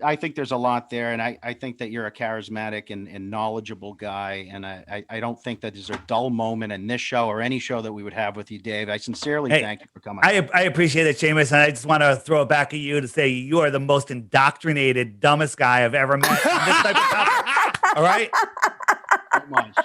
I think there's a lot there, and I think that you're a charismatic and knowledgeable guy, and I don't think that there's a dull moment in this show or any show that we would have with you, Dave. I sincerely Hey, thank you for coming. I appreciate it, Shamus, and I just want to throw it back at you to say you are the most indoctrinated, dumbest guy I've ever met on this type of topic. All right? So much.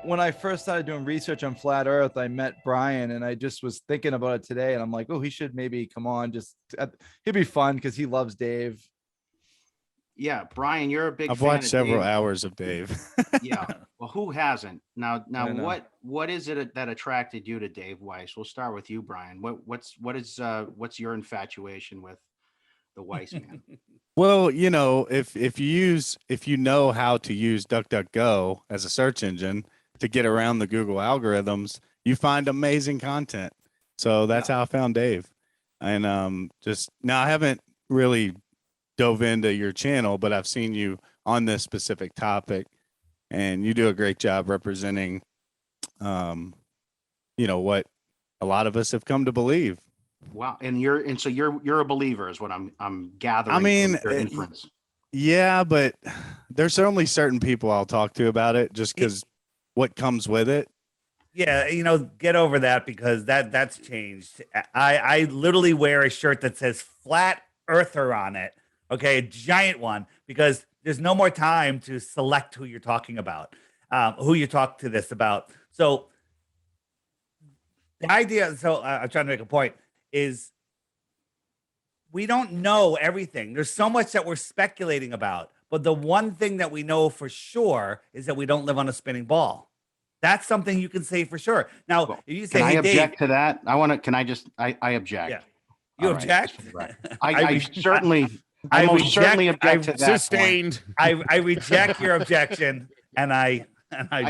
When I first started doing research on flat Earth, I met Brian, and I just was thinking about it today, and I'm like, oh, he should maybe come on. He'd be fun because he loves Dave. Yeah, Brian, you're a big. I've fan watched of several Dave. hours of Dave. Yeah. Well, who hasn't? Now, I know. what is it that attracted you to Dave Weiss? We'll start with you, Brian. What's your infatuation with the Weiss man? Well, if you know how to use DuckDuckGo as a search engine to get around the Google algorithms, you find amazing content. So that's how I found Dave. And just now, I haven't really dove into your channel, but I've seen you on this specific topic, and you do a great job representing, what a lot of us have come to believe. Wow, so you're a believer, is what I'm gathering. I mean, from your inference. Yeah, but there's only certain people I'll talk to about it, just because what comes with it. Yeah, get over that, because that's changed. I literally wear a shirt that says Flat Earther on it. Okay, a giant one, because there's no more time to select who you're talking about, who you talk to this about. So the idea, I'm trying to make a point, is we don't know everything. There's so much that we're speculating about, but the one thing that we know for sure is that we don't live on a spinning ball. That's something you can say for sure. Now, Well, if you say, can I hey, object Dave, to that? I object. Yeah. You All right. object? I certainly, I most certainly object to that. Sustained. I reject your objection, and I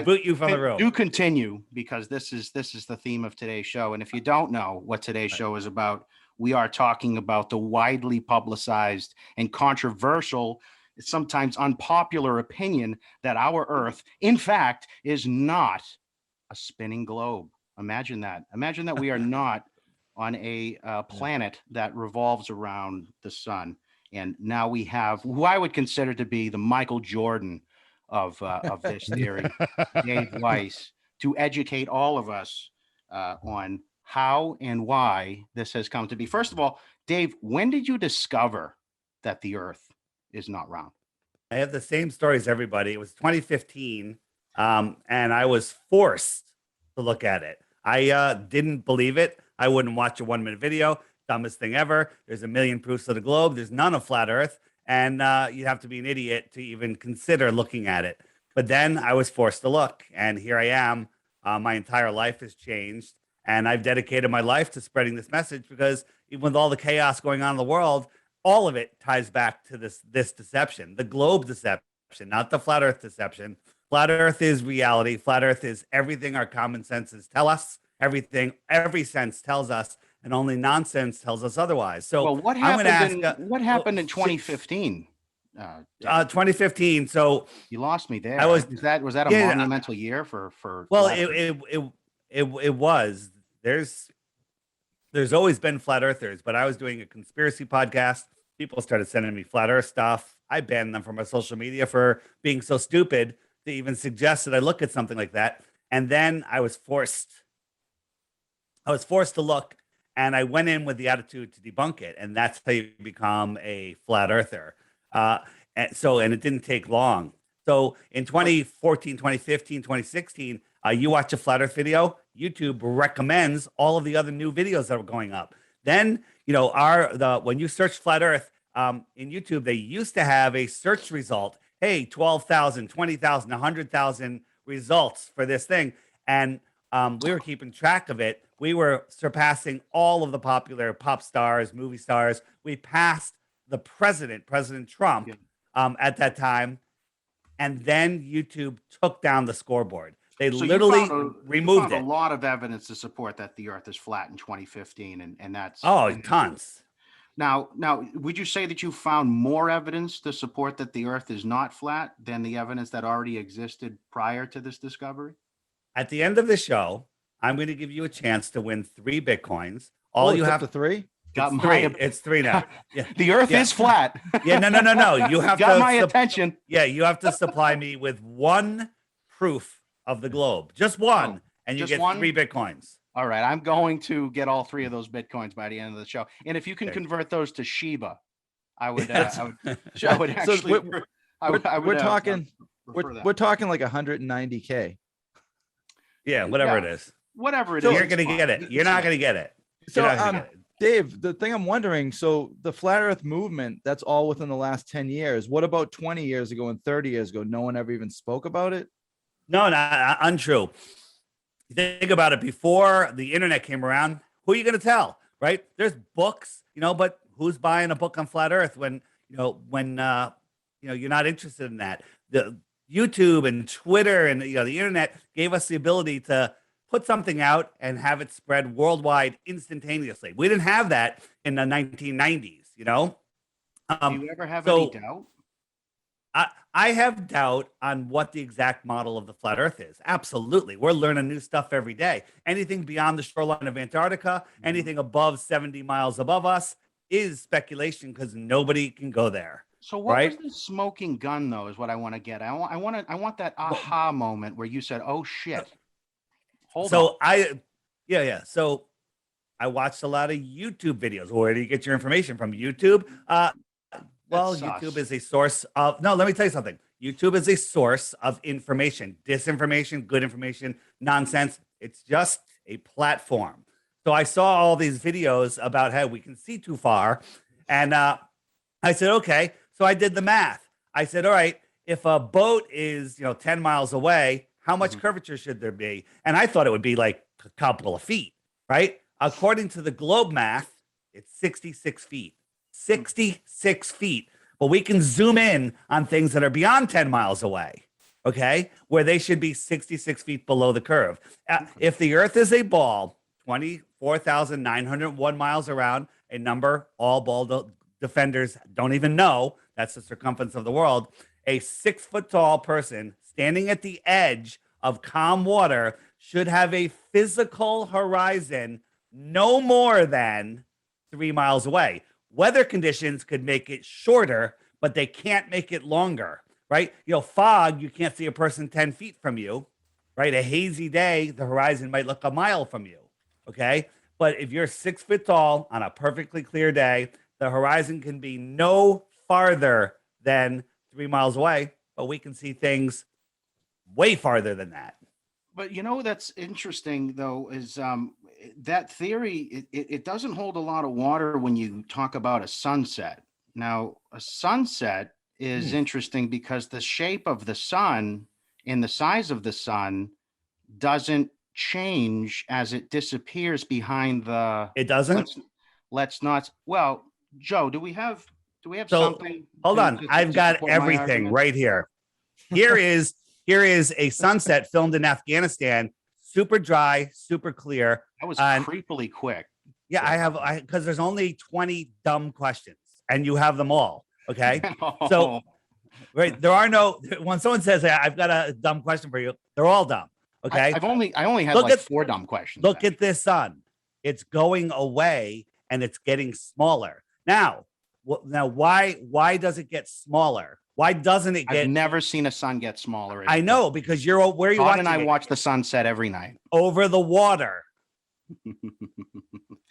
boot you from the room. Do continue, because this is the theme of today's show. And if you don't know what today's show is about, we are talking about the widely publicized and controversial, sometimes unpopular opinion that our Earth, in fact, is not a spinning globe. Imagine that. Imagine that we are not on a planet that revolves around the sun. And now we have who I would consider to be the Michael Jordan of this theory, Dave Weiss, to educate all of us on how and why this has come to be. First of all, Dave, when did you discover that the Earth is not round? I have the same story as everybody. It was 2015, and I was forced to look at it. I didn't believe it. I wouldn't watch a 1-minute video. Dumbest thing ever. There's a million proofs of the globe. There's none of flat Earth. And you'd have to be an idiot to even consider looking at it. But then I was forced to look, and here I am. My entire life has changed, and I've dedicated my life to spreading this message, because even with all the chaos going on in the world, all of it ties back to this deception, the globe deception, not the flat Earth deception. Flat Earth is reality. Flat Earth is everything our common senses tell us. Everything, every sense tells us, and only nonsense tells us otherwise. So, well, what happened in 2015? 2015. So you lost me there. was that a monumental year for? Well, it was. There's always been flat earthers, but I was doing a conspiracy podcast. People started sending me flat Earth stuff. I banned them from my social media for being so stupid to even suggest that I look at something like that. And then I was forced to look. And I went in with the attitude to debunk it. And that's how you become a flat earther. And it didn't take long. So in 2014, 2015, 2016, you watch a flat earth video, YouTube recommends all of the other new videos that were going up. Then, when you search flat earth in YouTube, they used to have a search result. Hey, 12,000, 20,000, 100,000 results for this thing. And we were keeping track of it. We were surpassing all of the popular pop stars, movie stars. We passed the President Trump, at that time, and then YouTube took down the scoreboard. They So literally you removed found it. a lot of evidence to support that the Earth is flat in 2015, and that's and Tons. Now, would you say that you found more evidence to support that the Earth is not flat than the evidence that already existed prior to this discovery? At the end of the show, I'm going to give you a chance to win 3 Bitcoins. All you have to 3. Got it's my 3. It's 3 now. Yeah. The Earth is flat. Yeah, no. You have got to my attention. Yeah, you have to supply me with 1 proof of the globe. Just 1, and you just get 1? 3 Bitcoins. All right, I'm going to get all 3 of those Bitcoins by the end of the show. And if you can convert those to Shiba, I would actually. We're talking like 190K. Yeah, whatever it is. Whatever it So is. you're going to get it. You're not going to get it. So, Dave, the thing I'm wondering, so the flat Earth movement, that's all within the last 10 years. What about 20 years ago and 30 years ago? No one ever even spoke about it? No, untrue. Think about it. Before the internet came around, who are you going to tell, right? There's books, but who's buying a book on flat Earth when you're not interested in that? The YouTube and Twitter and the internet gave us the ability to put something out and have it spread worldwide instantaneously. We didn't have that in the 1990s, Do you ever have any doubt? I have doubt on what the exact model of the flat Earth is. Absolutely. We're learning new stuff every day. Anything beyond the shoreline of Antarctica, anything above 70 miles above us is speculation because nobody can go there. So what was the smoking gun, though, is what I want to get. I want that aha moment where you said, oh, shit. Hold on. So I watched a lot of YouTube videos. Where do you get your information from? YouTube? YouTube is a source of, let me tell you something. YouTube is a source of information, disinformation, good information, nonsense. It's just a platform. So I saw all these videos about how we can see too far. And I said, okay. So I did the math. I said, all right, if a boat is, 10 miles away, how much curvature should there be? And I thought it would be like a couple of feet, right? According to the globe math, it's 66 feet. 66 feet. But we can zoom in on things that are beyond 10 miles away, okay, where they should be 66 feet below the curve. If the Earth is a ball, 24,901 miles around, a number all ball defenders don't even know, that's the circumference of the world, a 6-foot tall person standing at the edge of calm water should have a physical horizon no more than 3 miles away. Weather conditions could make it shorter, but they can't make it longer, right? Fog, you can't see a person 10 feet from you, right? A hazy day, the horizon might look a mile from you, okay? But if you're 6 foot tall on a perfectly clear day, the horizon can be no farther than 3 miles away, but we can see things way farther than that. But that's interesting, though, is that theory, it doesn't hold a lot of water when you talk about a sunset. Now, a sunset is interesting because the shape of the sun and the size of the sun doesn't change as it disappears behind the. It doesn't? Let's not. Well, Joe, do we have something? Hold on. I've got everything right here. Here is a sunset filmed in Afghanistan. Super dry, super clear. That was creepily quick. Yeah, because there's only 20 dumb questions and you have them all. Okay. So, right. There are when someone says, I've got a dumb question for you, they're all dumb. Okay. I only had 4 dumb questions. Look at this sun. It's going away and it's getting smaller. Now, why does it get smaller? Why doesn't it get? I've never seen a sun get smaller. I know, because where are you watching? And I watch the sunset every night. Over the water.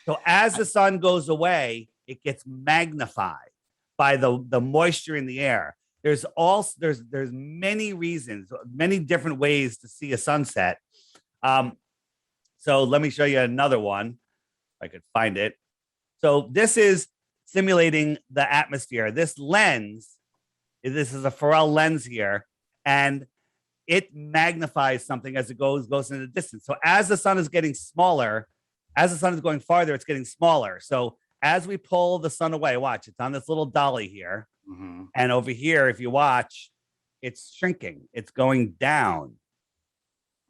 So as the sun goes away, it gets magnified by the moisture in the air. There's many reasons, many different ways to see a sunset. So let me show you another one, if I could find it. So this is simulating the atmosphere. This is a Farrell lens here, and it magnifies something as it goes into the distance. So as the sun is getting smaller, as the sun is going farther, it's getting smaller. So as we pull the sun away, watch, it's on this little dolly here. Mm-hmm. And over here, if you watch, it's shrinking. It's going down.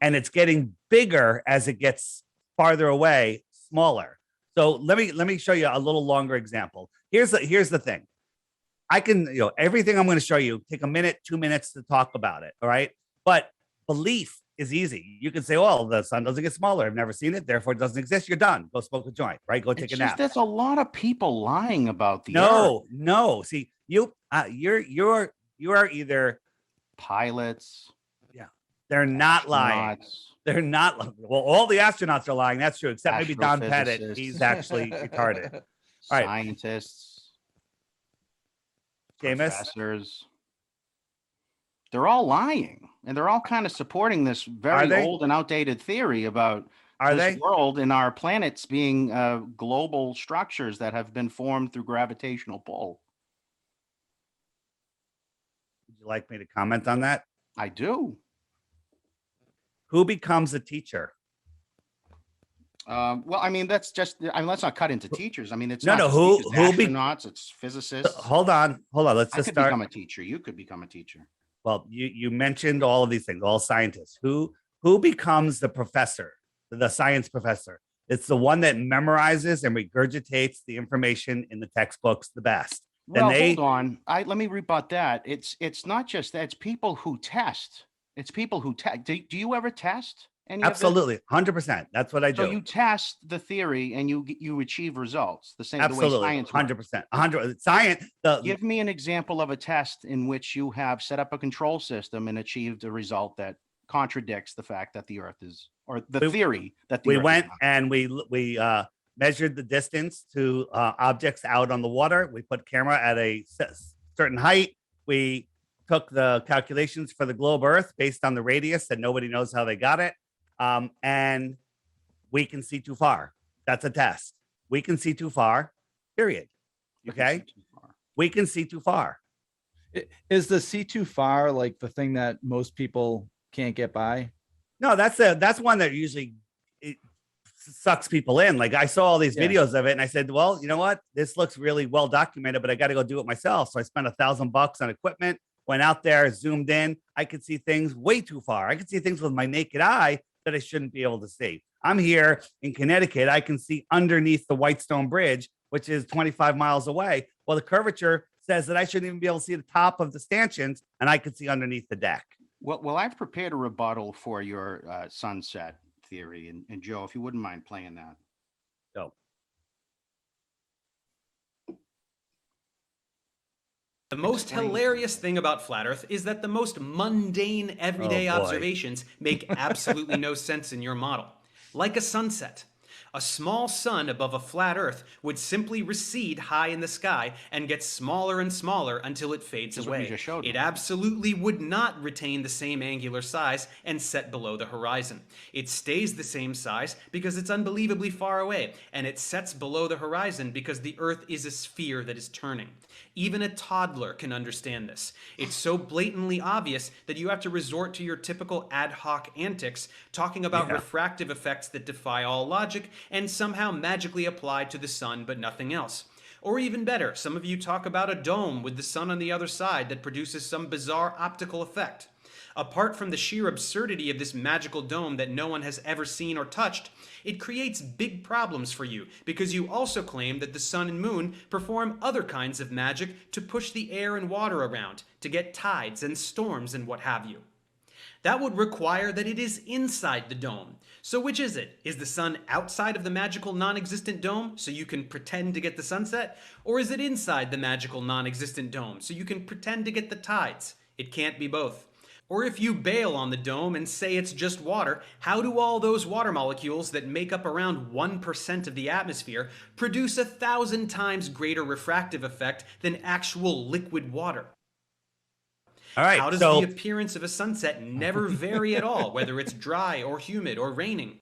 And it's getting bigger as it gets farther away, smaller. So let me show you a little longer example. Here's the thing. I can, everything I'm going to show you, take a minute, 2 minutes to talk about it. All right. But belief is easy. You can say, oh, the sun doesn't get smaller. I've never seen it. Therefore, it doesn't exist. You're done. Go smoke a joint, right? Go take a nap. There's a lot of people lying about the No, Earth. no. See, you are either Pilots. they're not lying. astronauts, They're not. Well, all the astronauts are lying. That's true, except maybe Don Pettit. astrophysicists. He's actually retarded. All right. Scientists. Shamus? Professors. They're all lying, and they're all kind of supporting this Are very they? old and outdated theory about Are this they? world and our planets being global structures that have been formed through gravitational pull. Would you like me to comment on that? I do. Who becomes a teacher? Well, I mean, that's just, I mean, let's not cut into teachers. I mean, it's No, not no, just who- teachers, who be- astronauts, it's physicists. Hold on. Let's I just could start. become a teacher. You could become a teacher. Well, you mentioned all of these things, all scientists. Who becomes the professor, the science professor? It's the one that memorizes and regurgitates the information in the textbooks the best. Then Well, they hold on. Let me rebut that. It's not just that. It's people who test. It's people who test. Do you ever test any of this? absolutely 100%. That's what I So do. you test the theory and you achieve results the same the way Absolutely, science works. 100%. 100. Science. Give me an example of a test in which you have set up a control system and achieved a result that contradicts the fact that the Earth is, or the theory that the We Earth went is not. and we measured the distance to objects out on the water. We put camera at a certain height. We took the calculations for the globe Earth based on the radius, and nobody knows how they got it. And we can see too far. That's a test. We can see too far. Period. You can Okay. see too far. We can see too far. Is the C too far like the thing that most people can't get by? No, that's one that usually it sucks people in. Like I saw all these Yeah. videos of it, and I said, "Well, you know what? This looks really well documented, but I got to go do it myself." So I spent $1,000 on equipment. Went out there, zoomed in. I could see things way too far. I could see things with my naked eye that I shouldn't be able to see. I'm here in Connecticut. I can see underneath the Whitestone Bridge, which is 25 miles away. Well, the curvature says that I shouldn't even be able to see the top of the stanchions, and I could see underneath the deck. Well, I've prepared a rebuttal for your sunset theory, and Joe, if you wouldn't mind playing that. So The most hilarious thing about Flat Earth is that the most mundane, everyday Oh, boy. observations make absolutely no sense in your model. Like a sunset. A small sun above a flat Earth would simply recede high in the sky and get smaller and smaller until it fades This is what you away. just showed It me. absolutely would not retain the same angular size and set below the horizon. It stays the same size because it's unbelievably far away, and it sets below the horizon because the Earth is a sphere that is turning. Even a toddler can understand this. It's so blatantly obvious that you have to resort to your typical ad hoc antics, talking about refractive effects that defy all logic and somehow magically apply to the sun but nothing else. Or even better, some of you talk about a dome with the sun on the other side that produces some bizarre optical effect. Apart from the sheer absurdity of this magical dome that no one has ever seen or touched, it creates big problems for you because you also claim that the sun and moon perform other kinds of magic to push the air and water around, to get tides and storms and what have you. That would require that it is inside the dome. So which is it? Is the sun outside of the magical non-existent dome so you can pretend to get the sunset? Or is it inside the magical non-existent dome so you can pretend to get the tides? It can't be both. Or if you bail on the dome and say it's just water, how do all those water molecules that make up around 1% of the atmosphere produce 1,000 times greater refractive effect than actual liquid water? all right. How does so the appearance of a sunset never vary at all, whether it's dry or humid or raining?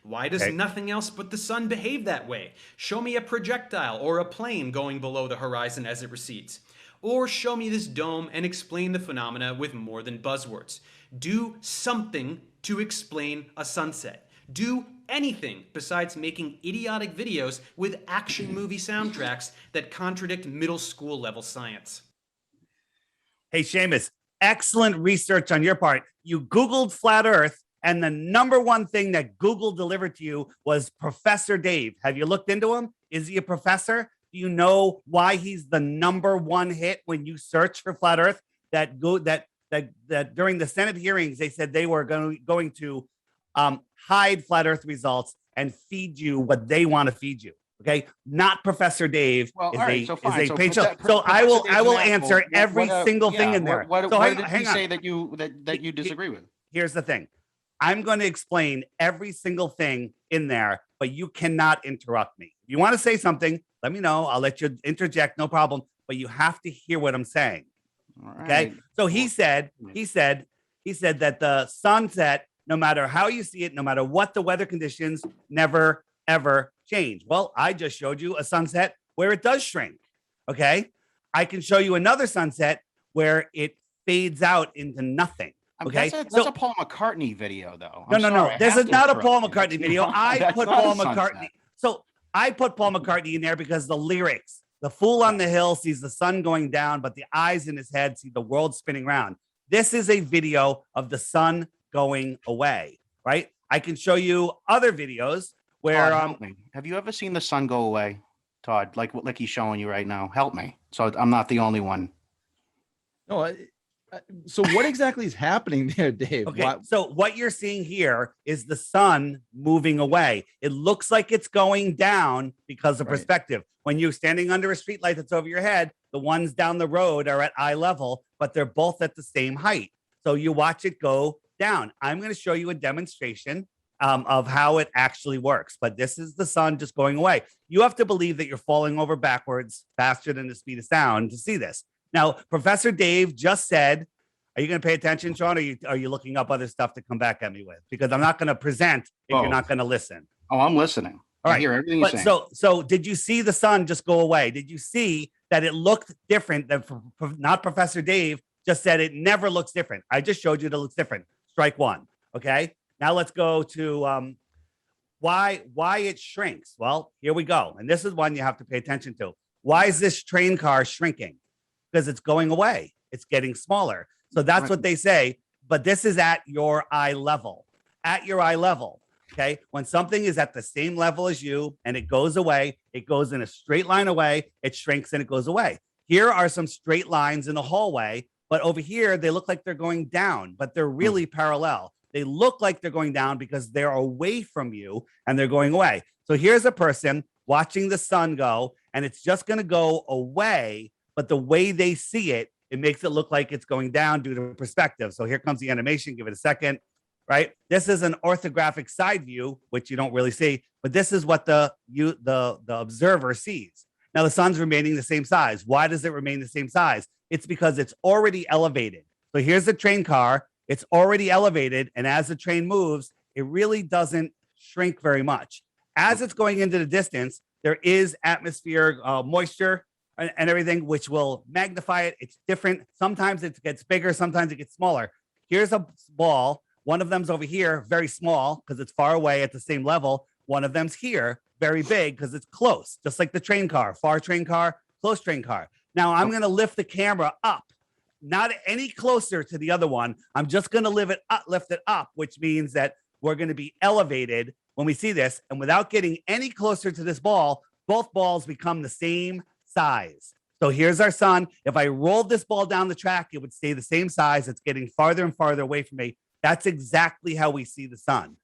Why does Okay. nothing else but the sun behave that way? Show me a projectile or a plane going below the horizon as it recedes. Or show me this dome and explain the phenomena with more than buzzwords. Do something to explain a sunset. Do anything besides making idiotic videos with action movie soundtracks that contradict middle school level science. Hey, Shamus, excellent research on your part. You Googled flat Earth, and the number one thing that Google delivered to you was Professor Dave. Have you looked into him? Is he a professor? Do you know why he's the number one hit when you search for flat Earth? That during the Senate hearings, they said they were going to hide flat Earth results and feed you what they want to feed you. Okay, not Professor Dave Well, is all right, a so is fine. a So page. put that- So I Professor will Dave's answer an asshole. every single thing in there. What So did he hang say on. that you disagree with? Here's the thing. I'm going to explain every single thing in there, but you cannot interrupt me. If you want to say something, let me know. I'll let you interject, no problem. But you have to hear what I'm saying. All Okay. right. So he said that the sunset, no matter how you see it, no matter what the weather conditions, never ever change. Well, I just showed you a sunset where it does shrink. Okay. I can show you another sunset where it fades out into nothing. Okay, That's a Paul McCartney video, though. No. This is not a Paul interrupt you. McCartney video. I That's put not a Paul sunset. McCartney. So I put Paul McCartney in there because the lyrics, the fool on the hill sees the sun going down, but the eyes in his head see the world spinning round. This is a video of the sun going away, right? I can show you other videos where, Todd, help me. Have you ever seen the sun go away, Todd? Like he's showing you right now. Help me. So I'm not the only one. No, so what exactly is happening there, Dave? okay, so what you're seeing here is the sun moving away. It looks like it's going down because of Right. perspective. When you're standing under a street light that's over your head, the ones down the road are at eye level, but they're both at the same height. So you watch it go down. I'm going to show you a demonstration of how it actually works. But this is the sun just going away. You have to believe that you're falling over backwards faster than the speed of sound to see this. Now, Professor Dave just said, are you going to pay attention, Sean? Or are you looking up other stuff to come back at me with? Because I'm not going to present if you're not going to listen. Oh, I'm listening. All I right. hear everything you're But saying. so did you see the sun just go away? Did you see that it looked different than not Professor Dave just said it never looks different? I just showed you that it looks different. Strike one. Okay. Now let's go to why it shrinks. Well, here we go. And this is one you have to pay attention to. Why is this train car shrinking? Because it's going away. It's getting smaller. So that's Right. what they say. But this is at your eye level. At your eye level. Okay. When something is at the same level as you and it goes away, it goes in a straight line away, it shrinks and it goes away. Here are some straight lines in the hallway, but over here, they look like they're going down, but they're really parallel. They look like they're going down because they're away from you and they're going away. So here's a person watching the sun go, and it's just going to go away, but the way they see it, it makes it look like it's going down due to perspective. So here comes the animation. Give it a second. Right? This is an orthographic side view, which you don't really see, but this is what the observer sees. Now the sun's remaining the same size. Why does it remain the same size? It's because it's already elevated. So here's the train car. It's already elevated, and as the train moves, it really doesn't shrink very much. As it's going into the distance, there is atmospheric moisture and everything, which will magnify it. It's different. Sometimes it gets bigger. Sometimes it gets smaller. Here's a ball. One of them's over here, very small, because it's far away at the same level. One of them's here, very big, because it's close, just like the train car, far train car, close train car. Now I'm going to lift the camera up, not any closer to the other one. I'm just going to lift it up, which means that we're going to be elevated when we see this. And without getting any closer to this ball, both balls become the same size. So here's our sun. If I rolled this ball down the track, it would stay the same size. It's getting farther and farther away from me. That's exactly how we see the sun.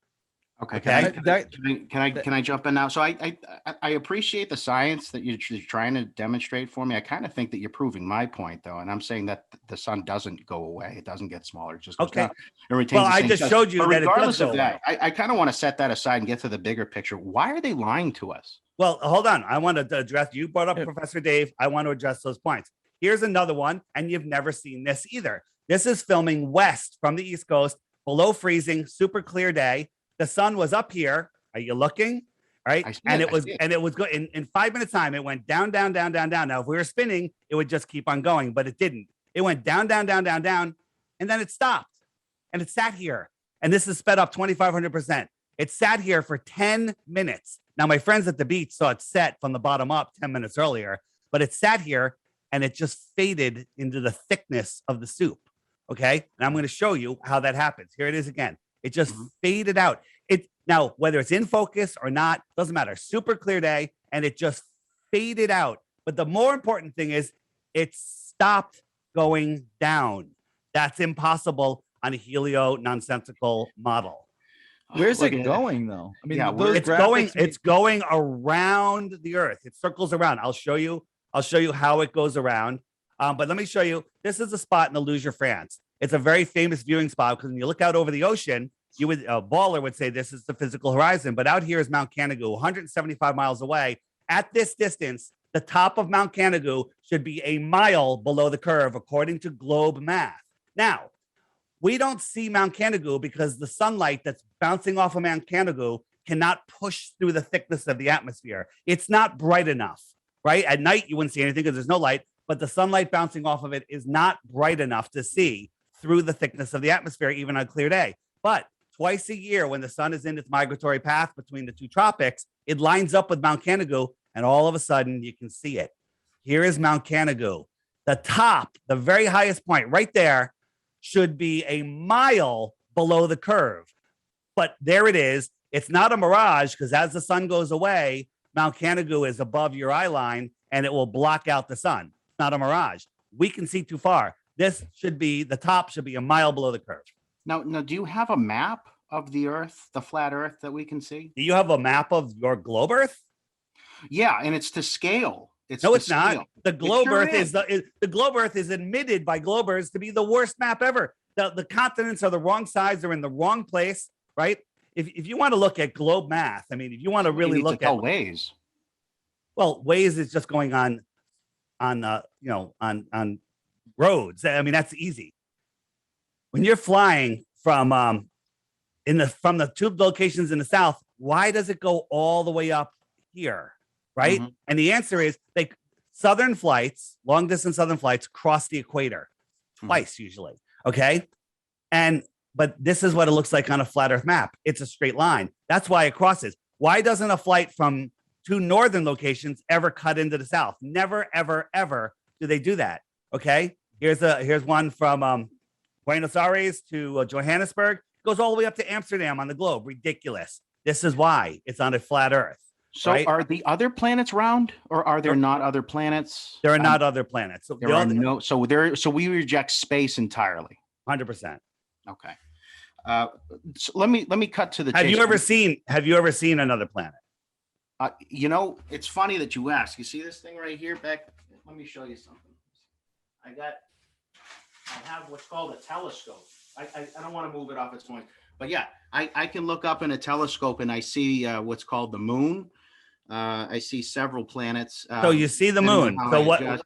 Okay. Okay. Can I jump in now? So I appreciate the science that you're trying to demonstrate for me. I kind of think that you're proving my point, though, and I'm saying that the sun doesn't go away; it doesn't get smaller; it just goes down. It retains Well, the I same just size. showed you But that it regardless does of go that, away. I kind of want to set that aside and get to the bigger picture. Why are they lying to us? Well, hold on. I want to address, you brought up Professor Dave. I want to address those points. Here's another one, and you've never seen this either. This is filming west from the East Coast, below freezing, super clear day. The sun was up here. Are you looking? All right. And it was good. In 5 minutes time, it went down, down, down, down, down. Now, if we were spinning, it would just keep on going, but it didn't. It went down, down, down, down, down, and then it stopped and it sat here. And this is sped up 2,500%. It sat here for 10 minutes. Now, my friends at the beach saw it set from the bottom up 10 minutes earlier, but it sat here and it just faded into the thickness of the soup. Okay. And I'm going to show you how that happens. Here it is again. It just faded out. Now, whether it's in focus or not, doesn't matter. Super clear day, and it just faded out. But the more important thing is it stopped going down. That's impossible on a helio nonsensical model. Where's Look it at going though? I mean, Yeah, those It's going, graphics mean- it's going around the Earth. It circles around. I'll show you how it goes around. But let me show you. This is a spot in Illusion, France. It's a very famous viewing spot because when you look out over the ocean, you would a baller would say this is the physical horizon. But out here is Mount Canigou, 175 miles away. At this distance, the top of Mount Canigou should be a mile below the curve, according to globe math. Now, we don't see Mount Canigou because the sunlight that's bouncing off of Mount Canigou cannot push through the thickness of the atmosphere. It's not bright enough, right? At night, you wouldn't see anything because there's no light, but the sunlight bouncing off of it is not bright enough to see through the thickness of the atmosphere, even on a clear day. But twice a year, when the sun is in its migratory path between the two tropics, it lines up with Mount Canigou, and all of a sudden you can see it. Here is Mount Canigou. The top, the very highest point right there, should be a mile below the curve. But there it is. It's not a mirage because as the sun goes away, Mount Canigou is above your eye line and it will block out the sun. It's not a mirage. We can see too far. This should be, the top should be a mile below the curve. Now, do you have a map of the Earth, the flat Earth that we can see? Do you have a map of your globe Earth? Yeah, and it's to scale. No, to it's not. scale. The globe sure Earth is. the globe Earth is admitted by globers to be the worst map ever. The continents are the wrong size. They're in the wrong place, right? If you want to look at globe math, I mean, if you want to really look at ways. well, Waze is just going on roads. I mean, that's easy. When you're flying from the two locations in the south, why does it go all the way up here? Right. Mhm. And the answer is long distance southern flights cross the equator twice usually. Okay. But this is what it looks like on a flat earth map. It's a straight line. That's why it crosses. Why doesn't a flight from two northern locations ever cut into the south? Never, ever, ever do they do that. Okay. Here's one from Buenos Aires to Johannesburg. Goes all the way up to Amsterdam on the globe. Ridiculous. This is why it's on a flat earth. So right? are the other planets round, or are there not other planets? There are not other planets. So There are no. So we reject space entirely. 100%. Okay. So let me cut to the Have chase. you ever seen another planet? It's funny that you ask. You see this thing right here, Beck? Let me show you something. I have what's called a telescope. I don't want to move it off its point, but yeah, I can look up in a telescope and I see what's called the moon. I see several planets. So you see the moon. So what?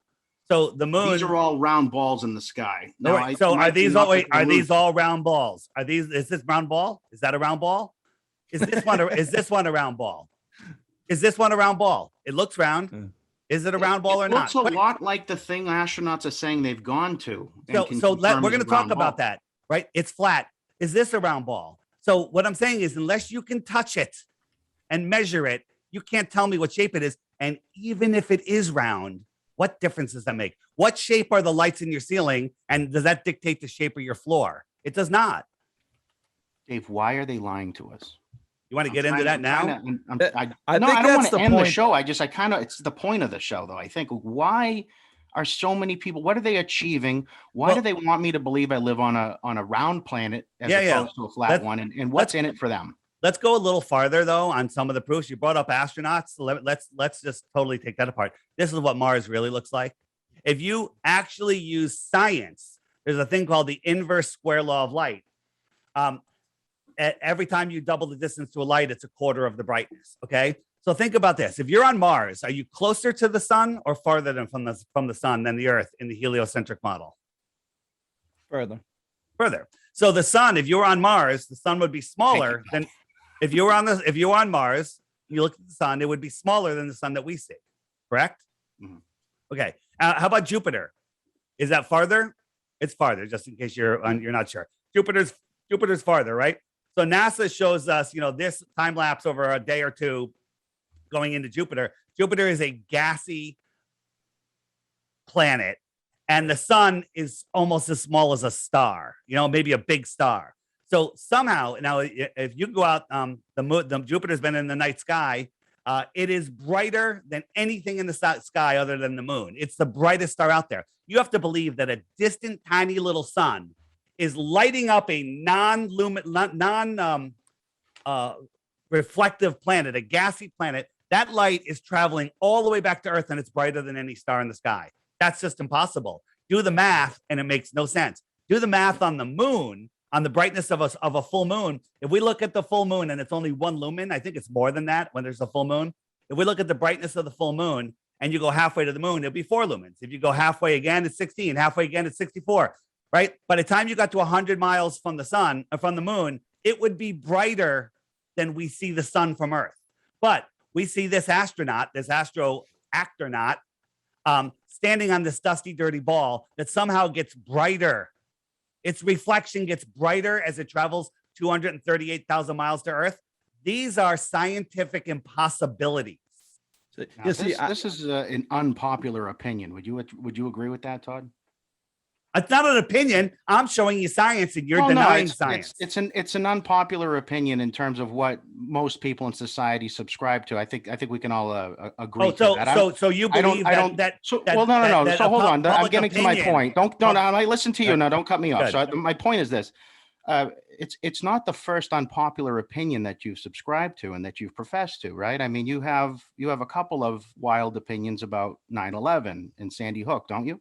So the moon. These are all round balls in the sky. No, are these all round balls? Is this round ball? Is that a round ball? Is this one a round ball? Is this one a round ball? It looks round. Is it a round ball or not? It looks a lot like the thing astronauts are saying they've gone to. We're going to talk about that, right? It's flat. Is this a round ball? So what I'm saying is, unless you can touch it and measure it, you can't tell me what shape it is. And even if it is round, what difference does that make? What shape are the lights in your ceiling? And does that dictate the shape of your floor? It does not. Dave, why are they lying to us? You want to get into that now? I don't want to end the point. show. It's the point of the show, though. I think, why are so many people, what are they achieving? Why do they want me to believe I live on a round planet as opposed to a flat one? And what's in it for them? Let's go a little farther, though, on some of the proofs. You brought up astronauts. So let's just totally take that apart. This is what Mars really looks like. If you actually use science, there's a thing called the inverse square law of light. Every time you double the distance to a light, it's a quarter of the brightness. Okay. So think about this. If you're on Mars, are you closer to the sun or farther from the sun than the Earth in the heliocentric model? Further. So the sun, if you're on Mars, the sun would be smaller than if you're on Mars, you look at the sun, it would be smaller than the sun that we see. Correct? Mm-hmm. Okay. How about Jupiter? Is that farther? It's farther, just in case you're not sure. Jupiter's farther, right? So NASA shows us, this time lapse over a day or two going into Jupiter. Jupiter is a gassy planet, and the sun is almost as small as a star, maybe a big star. So somehow, now if you go out, the Jupiter's been in the night sky. It is brighter than anything in the sky other than the moon. It's the brightest star out there. You have to believe that a distant, tiny little sun is lighting up a reflective planet, a gassy planet. That light is traveling all the way back to Earth, and it's brighter than any star in the sky. That's just impossible. Do the math, and it makes no sense. Do the math on the moon, on the brightness of a full moon. If we look at the full moon and it's only 1 lumen, I think it's more than that when there's a full moon. If we look at the brightness of the full moon and you go halfway to the moon, it'll be 4 lumens. If you go halfway again, it's 16. Halfway again, it's 64. Right? By the time you got to 100 miles from the sun, or from the moon, it would be brighter than we see the sun from Earth. But we see this astronaut, this astronaut, standing on this dusty, dirty ball that somehow gets brighter. Its reflection gets brighter as it travels 238,000 miles to Earth. These are scientific impossibilities. So, Now, yeah, see, this is an unpopular opinion. Would you agree with that, Todd? It's not an opinion. I'm showing you science, and you're denying science. It's an unpopular opinion in terms of what most people in society subscribe to. I think we can all agree to that. So you believe that? No. So hold on. I'm getting to my point. I listen to you now. Don't cut me off. Good. So my point is this: it's not the first unpopular opinion that you've subscribed to and that you've professed to, right? I mean, you have a couple of wild opinions about 9/11 and Sandy Hook, don't you?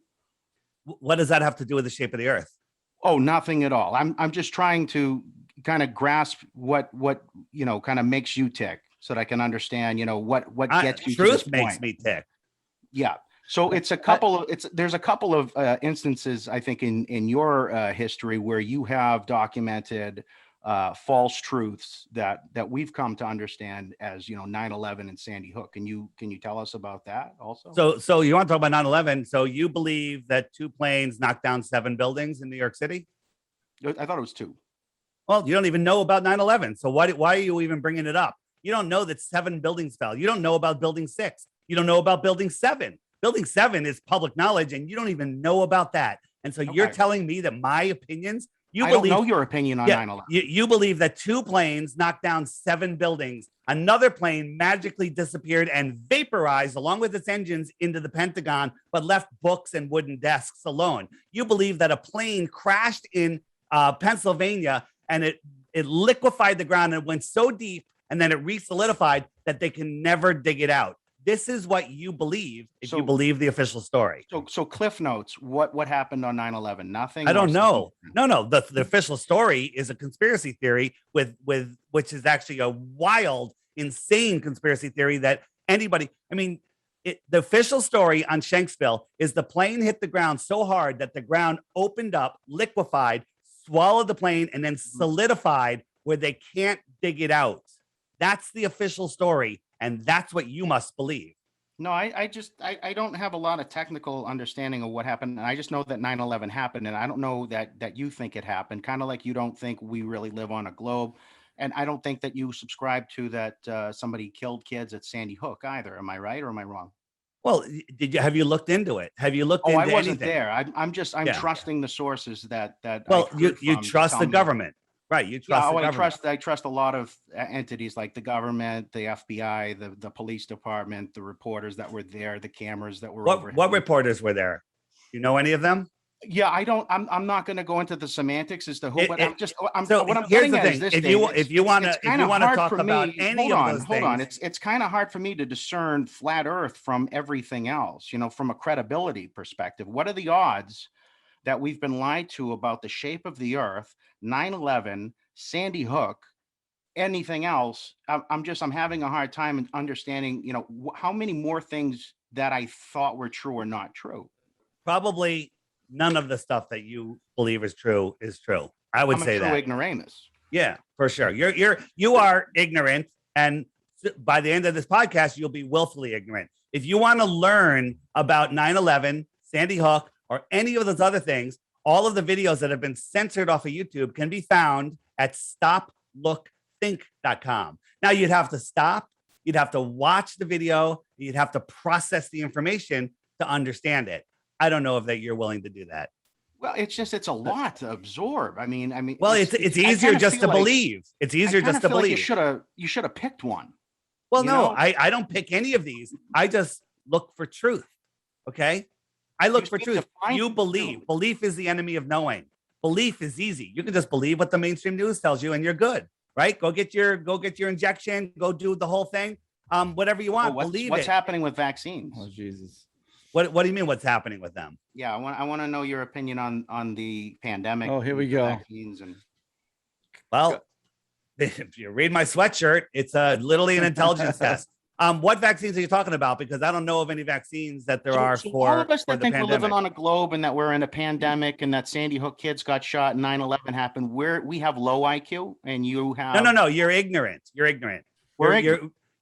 What does that have to do with the shape of the Earth? Oh, nothing at all. I'm just trying to kind of grasp what kind of makes you tick, so that I can understand, what gets you to this Truth makes point. me tick. Yeah. So there's a couple of instances, I think, in your history where you have documented false truths that we've come to understand as 9/11 and Sandy Hook. Can you tell us about that also? So you want to talk about 9/11? So you believe that 2 planes knocked down 7 buildings in New York City? I thought it was 2. Well, you don't even know about 9/11. So why are you even bringing it up? You don't know that 7 buildings fell. You don't know about building 6. You don't know about building 7. Building 7 is public knowledge, and you don't even know about that. And so you're telling me that my opinions, I don't know your opinion on 9/11. You believe that 2 planes knocked down 7 buildings. Another plane magically disappeared and vaporized along with its engines into the Pentagon, but left books and wooden desks alone. You believe that a plane crashed in Pennsylvania and it liquefied the ground and went so deep, and then it re-solidified that they can never dig it out. This is what you believe if you believe the official story. So Cliff Notes, what happened on 9/11? Nothing. I don't know. No. The official story is a conspiracy theory with which is actually a wild, insane conspiracy theory that anybody. I mean, the official story on Shanksville is the plane hit the ground so hard that the ground opened up, liquefied, swallowed the plane, and then solidified where they can't dig it out. That's the official story. And that's what you must believe. No, I don't have a lot of technical understanding of what happened. And I just know that 9/11 happened. And I don't know that you think it happened, kind of like you don't think we really live on a globe. And I don't think that you subscribe to that somebody killed kids at Sandy Hook either. Am I right or am I wrong? Well, have you looked into it? Have you looked into I wasn't anything? there. I'm trusting the sources that. Well, you trust the government. Right, you trust the government. I trust a lot of entities like the government, the FBI, the police department, the reporters that were there, the cameras that were overhead. What reporters were there? You know any of them? Yeah, I'm not going to go into the semantics as to who, but what I'm getting at is this. If you want to talk about any of those things, hold on. It's kind of hard for me to discern flat Earth from everything else. From a credibility perspective, what are the odds that we've been lied to about the shape of the Earth, 9/11, Sandy Hook, anything else? I'm having a hard time understanding, how many more things that I thought were true are not true. Probably none of the stuff that you believe is true is true. I would say that. Ignoramus. Yeah, for sure. You are ignorant, and by the end of this podcast, you'll be willfully ignorant. If you want to learn about 9/11, Sandy Hook, or any of those other things, all of the videos that have been censored off of YouTube can be found at lookthink.com. Now you'd have to stop, you'd have to watch the video, you'd have to process the information to understand it. I don't know if that you're willing to do that. Well, it's a lot to absorb. I mean, Well, it's I easier kinda just feel to like- believe. It's easier I kinda just to feel like believe. you should have picked one. Well, you no, know? I don't pick any of these. I just look for truth. Okay. I look for seem to truth. find You it, believe. too. Belief is the enemy of knowing. Belief is easy. You can just believe what the mainstream news tells you and you're good. Right? Go get your injection, go do the whole thing. Whatever you want. Well, believe what's it. happening with vaccines? Oh Jesus. What do you mean what's happening with them? Yeah, I want to know your opinion on the pandemic. Oh, here we the go. Vaccines and Well, if you read my sweatshirt, it's literally an intelligence test. What vaccines are you talking about? Because I don't know of any vaccines that there are So for, all of us for that the think we're living pandemic. on a globe and that we're in a pandemic and that Sandy Hook kids got shot and 9/11 happened, we have low IQ and you have No. You're ignorant. You're ignorant. We're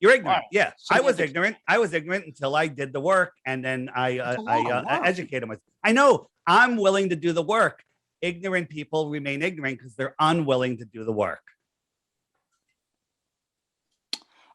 You're ignorant. Wow. Yeah, So I you was have to- ignorant. I was ignorant until I did the work, and then That's a lot of work. educated myself. I know. I'm willing to do the work. Ignorant people remain ignorant because they're unwilling to do the work.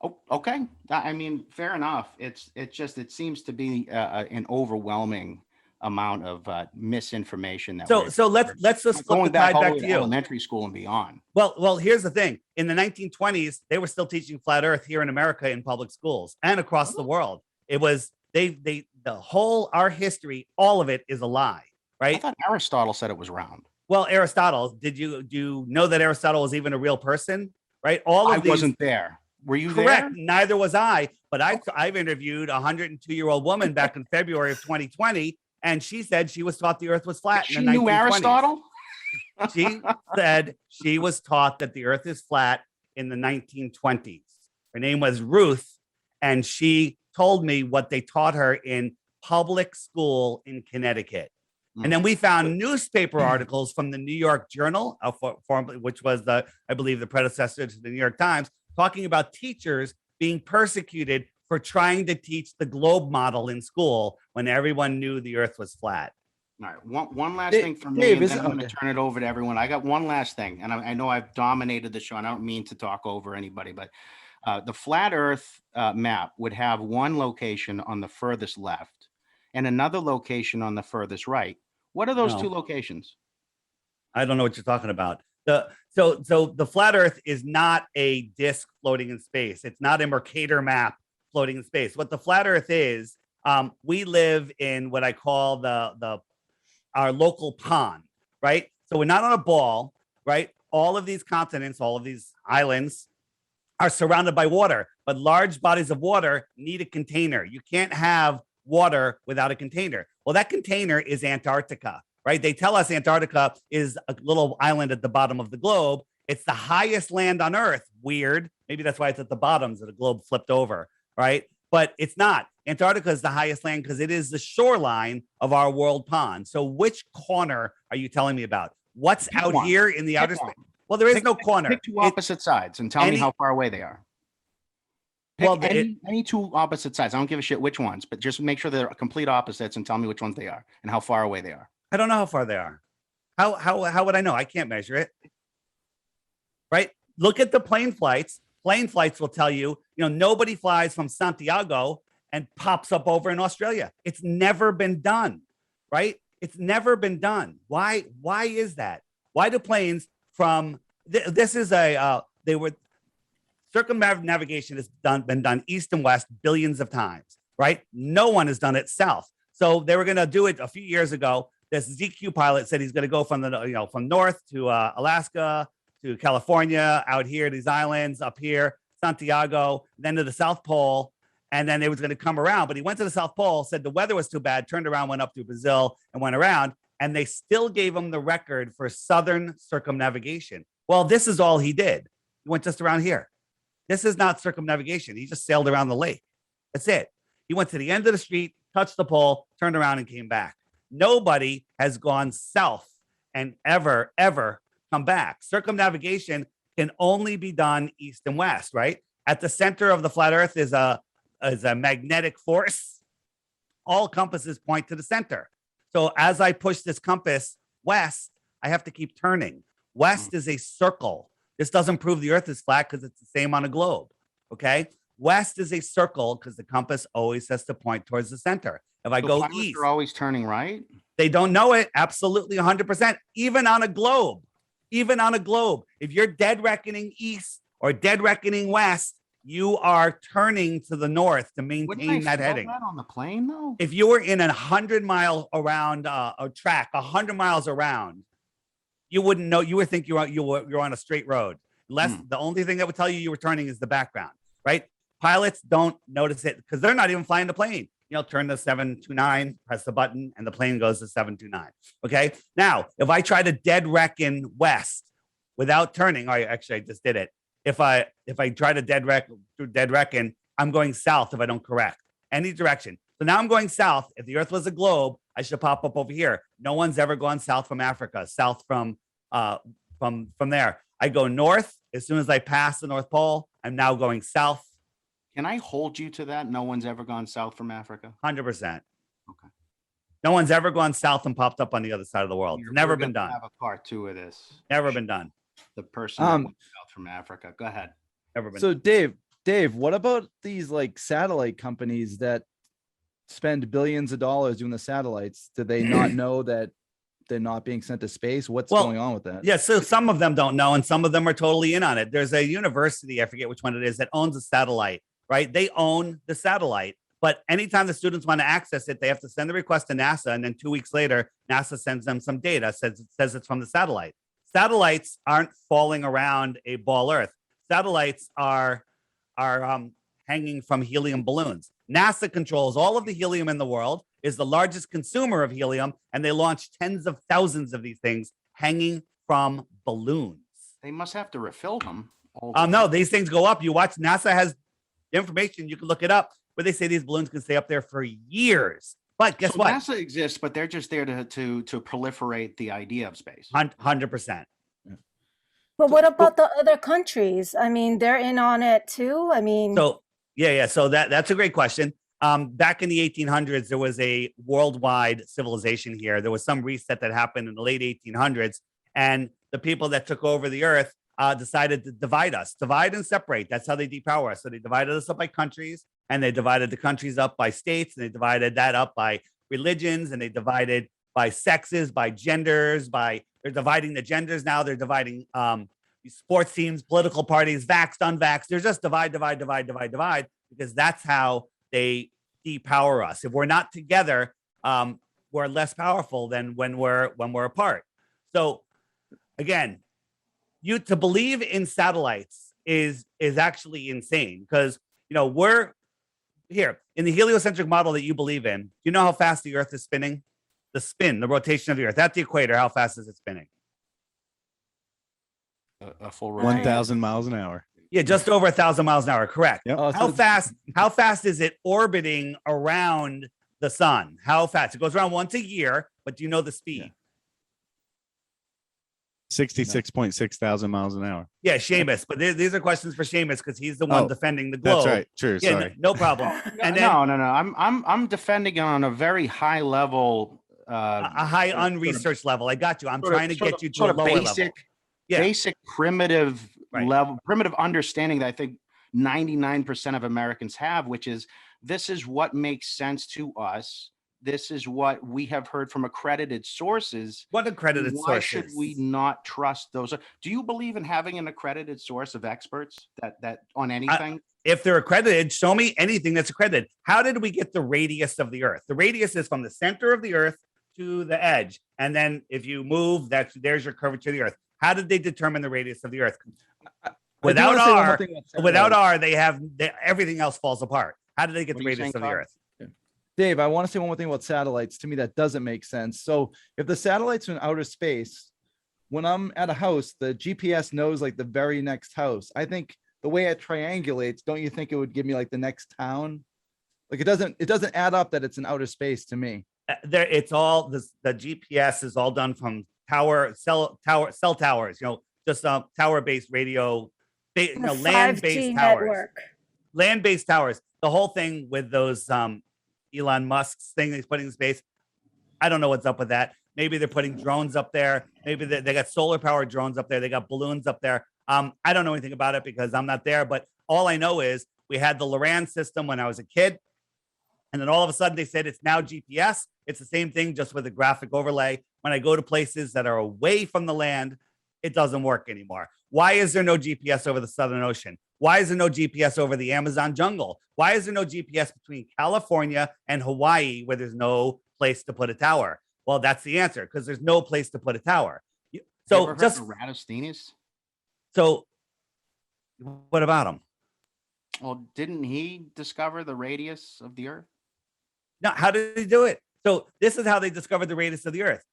Oh, okay. I mean, fair enough. It seems to be an overwhelming amount of misinformation that So let's just flip going the back tide all the back way to to you. elementary school and beyond. Well, here's the thing. In the 1920s, they were still teaching flat Earth here in America in public schools and across the world. It was the whole our history, all of it is a lie, I right? thought Aristotle said it was round. Well, Aristotle, do you know that Aristotle was even a real person? Right? All of I these wasn't there. Were you correct. there? Neither was I. But I've interviewed a 102-year-old woman back in February of 2020, and she said she was taught the Earth was flat She in the 1920s. knew Aristotle? She said she was taught that the Earth is flat in the 1920s. Her name was Ruth, and she told me what they taught her in public school in Connecticut. And then we found newspaper articles from the New York Journal, which was I believe, the predecessor to the New York Times, talking about teachers being persecuted for trying to teach the globe model in school when everyone knew the Earth was flat. All right. One last Dave- thing from me, Dave, and is then it- I'm going to okay. turn it over to everyone. I got one last thing, and I know I've dominated the show, and I don't mean to talk over anybody, but the flat Earth map would have one location on the furthest left and another location on the furthest right. What are those No. two locations? I don't know what you're talking about. So the flat Earth is not a disk floating in space. It's not a Mercator map floating in space. What the flat Earth is, we live in what I call our local pond, right? So we're not on a ball, right? All of these continents, all of these islands are surrounded by water, but large bodies of water need a container. You can't have water without a container. Well, that container is Antarctica, right? They tell us Antarctica is a little island at the bottom of the globe. It's the highest land on Earth. Weird. Maybe that's why it's at the bottom, so the globe flipped over, right? But it's not. Antarctica is the highest land because it is the shoreline of our world pond. So which corner are you telling me about? What's Pick out one. here in the Pick outer one. space? Well, there is Pick- no corner. Pick two opposite sides and tell me any- how far away they are. Pick Well, any two opposite sides. I don't give a shit which ones, but just make sure they're complete opposites and tell me which ones they are and how far away they are. I don't know how far they are. How would I know? I can't measure it. Right? Look at the plane flights. Plane flights will tell you, nobody flies from Santiago and pops up over in Australia. It's never been done, right? It's never been done. Why is that? Why do planes from this is they were circumnavigation has been done east and west billions of times, right? No one has done it south. So they were going to do it a few years ago. This ZQ pilot said he's going to go from from north to Alaska to California, out here, these islands, up here, Santiago, then to the South Pole. And then they was going to come around. But he went to the South Pole, said the weather was too bad, turned around, went up to Brazil and went around. And they still gave him the record for southern circumnavigation. Well, this is all he did. He went just around here. This is not circumnavigation. He just sailed around the lake. That's it. He went to the end of the street, touched the pole, turned around and came back. Nobody has gone south and ever come back. Circumnavigation can only be done east and west, right? At the center of the flat Earth is a magnetic force. All compasses point to the center. So as I push this compass west, I have to keep turning. West is a circle. This doesn't prove the earth is flat because it's the same on a globe. Okay. West is a circle because the compass always has to point towards the center. If I So go pilots east, are always turning right. they don't know it. Absolutely 100%. Even on a globe, if you're dead reckoning east or dead reckoning west, you are turning to the north to Wouldn't I maintain that feel heading. that on the plane though? If you were in 100-mile around a track, 100 miles around, you wouldn't know. You would think you're on a straight road. The only thing that would tell you were turning is the background, right? Pilots don't notice it because they're not even flying the plane. Turn the 729, press the button, and the plane goes to 729. Okay. Now, if I try to dead reckon west without turning, I just did it. If I try to dead reckon, I'm going south if I don't correct any direction. So now I'm going south. If the earth was a globe, I should pop up over here. No one's ever gone south from Africa, south from there. I go north. As soon as I pass the North Pole, I'm now going south. Can I hold you to that? No one's ever gone south from Africa. 100%. Okay. No one's ever gone south and popped up on the other side of the world. Never been done. Have a part 2 of this. Never been done. The person that went south from Africa. Go ahead. Never been So done. Dave, what about these like satellite companies that spend billions of dollars doing the satellites? Do they not know that they're not being sent to space? What's going on with that? Yeah, so some of them don't know, and some of them are totally in on it. There's a university, I forget which one it is, that owns a satellite, right? They own the satellite, but anytime the students want to access it, they have to send the request to NASA, and then 2 weeks later, NASA sends them some data, says it's from the satellite. Satellites aren't falling around a ball Earth. Satellites are hanging from helium balloons. NASA controls all of the helium in the world, is the largest consumer of helium, and they launch tens of thousands of these things hanging from balloons. They must have to refill them. No, these things go up. You watch, NASA has information, you can look it up, where they say these balloons can stay up there for years. But guess what? NASA exists, but they're just there to proliferate the idea of space. 100%. But what about the other countries? I mean, they're in on it too. I mean, So that's a great question. Back in the 1800s, there was a worldwide civilization here. There was some reset that happened in the late 1800s, and the people that took over the earth decided to divide and separate. That's how they depower us. So they divided us up by countries, and they divided the countries up by states, and they divided that up by religions, and they divided by sexes, by genders, they're dividing the genders now. They're dividing sports teams, political parties, vaxxed, unvaxxed. They're just divide, because that's how they depower us. If we're not together, we're less powerful than when we're apart. So again, to believe in satellites is actually insane, because we're here in the heliocentric model that you believe in. You know how fast the Earth is spinning? The rotation of the Earth at the equator. How fast is it spinning? A full 1,000 miles an hour. Yeah, just over 1,000 miles an hour. Correct. Yep. Oh, How fast is it orbiting around the sun? How fast? It goes around once a year, but do you know the speed? 66.6 thousand miles an hour. Yeah, Shamus. But these are questions for Shamus because he's the one defending the globe. That's right. True. Yeah, Sorry. no problem. And then No. I'm defending it on a very high level. a high unresearched level. I got you. I'm trying to get you to a lower level. Yeah. Basic primitive Right. level, primitive understanding that I think 99% of Americans have, which is this is what makes sense to us. This is what we have heard from accredited sources. What accredited Why sources? should we not trust those? Do you believe in having an accredited source of experts that on anything? If they're accredited, show me anything that's accredited. How did we get the radius of the Earth? The radius is from the center of the Earth to the edge. And then if you move, there's your curvature of the Earth. How did they determine the radius of the Earth? Without R, everything else falls apart. How did they get What the are you radius saying, of the Todd? Earth? Dave, I want to say one more thing about satellites. To me, that doesn't make sense. So if the satellites are in outer space, when I'm at a house, the GPS knows like the very next house. I think the way it triangulates, don't you think it would give me like the next town? Like it doesn't add up that it's in outer space to me. It's all the GPS is all done from cell towers, just tower-based radio, the land-based 5G towers. network. Land-based towers. The whole thing with those Elon Musk's thing he's putting in space. I don't know what's up with that. Maybe they're putting drones up there. Maybe they got solar powered drones up there. They got balloons up there. I don't know anything about it because I'm not there, but all I know is we had the Loran system when I was a kid. And then all of a sudden they said it's now GPS. It's the same thing, just with a graphic overlay. When I go to places that are away from the land, it doesn't work anymore. Why is there no GPS over the Southern Ocean? Why is there no GPS over the Amazon jungle? Why is there no GPS between California and Hawaii where there's no place to put a tower? Well, that's the answer, because there's no place to put a tower. So just Eratosthenes. So what about him? Well, didn't he discover the radius of the Earth? No, how did he do it? So this is how they discovered the radius of the Earth.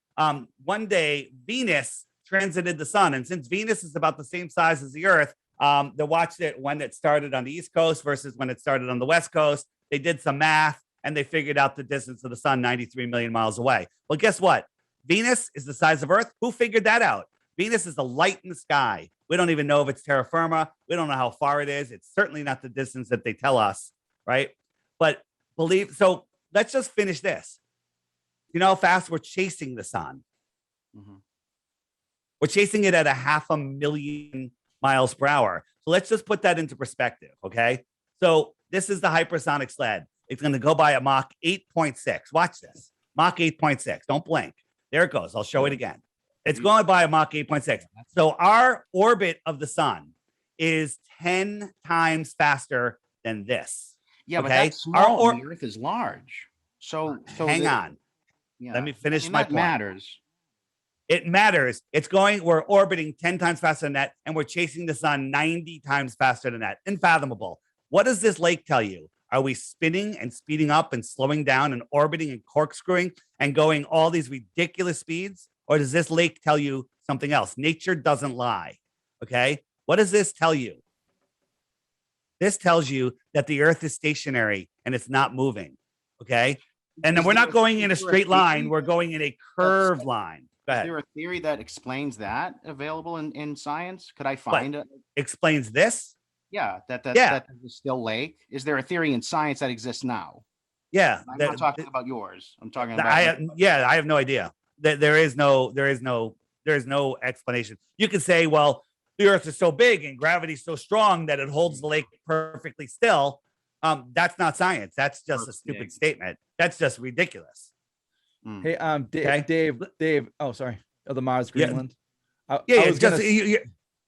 One day, Venus transited the sun, and since Venus is about the same size as the Earth, they watched it when it started on the East Coast versus when it started on the West Coast. They did some math, and they figured out the distance of the sun, 93 million miles away. Well, guess what? Venus is the size of Earth. Who figured that out? Venus is a light in the sky. We don't even know if it's terra firma. We don't know how far it is. It's certainly not the distance that they tell us, right? But so let's just finish this. You know how fast we're chasing the sun? Mm-hmm. We're chasing it at 500,000 miles per hour. So let's just put that into perspective, okay? So this is the hypersonic sled. It's going to go by at Mach 8.6. Watch this. Mach 8.6. Don't blink. There it goes. I'll show it again. It's going by a Mach 8.6. So our orbit of the sun is 10 times faster than this. Yeah, okay? but that's small. The Earth is large. So hang on. Yeah. Let me finish my point. Matters. It matters. We're orbiting 10 times faster than that, and we're chasing the sun 90 times faster than that. Unfathomable. What does this lake tell you? Are we spinning and speeding up and slowing down and orbiting and corkscrewing and going all these ridiculous speeds? Or does this lake tell you something else? Nature doesn't lie. Okay. What does this tell you? This tells you that the Earth is stationary and it's not moving. Okay. And then we're not going in a straight line. We're going in a curved line. Go ahead. Is there a theory that explains that available in science? Could I find it? Explains this? Yeah, that Yeah. is still lake. Is there a theory in science that exists now? Yeah. I'm not talking about yours. I'm talking about I have no idea. There is no explanation. You could say, well, the Earth is so big and gravity is so strong that it holds the lake perfectly still. That's not science. That's just a stupid statement. That's just ridiculous. Hey, Dave. Oh, sorry. Oh, the Mars Greenland. Go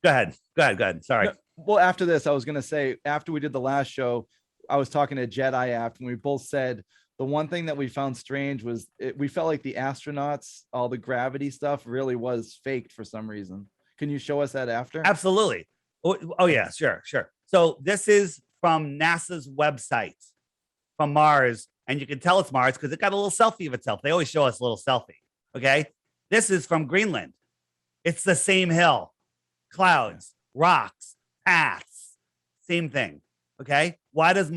ahead. Sorry. No, well, after this, I was gonna say, after we did the last show, I was talking to Jedi after, and we both said the one thing that we found strange was we felt like the astronauts, all the gravity stuff really was faked for some reason. Can you show us that after? Absolutely. Oh yeah, sure. So this is from NASA's website from Mars, and you can tell it's Mars because it got a little selfie of itself. They always show us a little selfie. Okay. This is from Greenland. It's the same hill, clouds, rocks, paths, same thing. Okay. Why does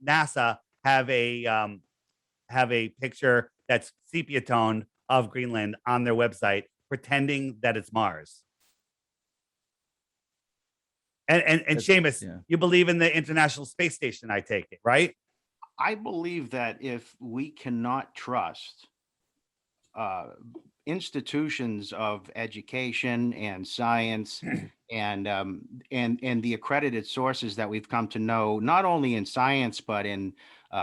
NASA have a picture that's sepia toned of Greenland on their website, pretending that it's Mars? And Shamus, you believe in the International Space Station, I take it, right? I believe that if we cannot trust institutions of education and science and the accredited sources that we've come to know, not only in science, but in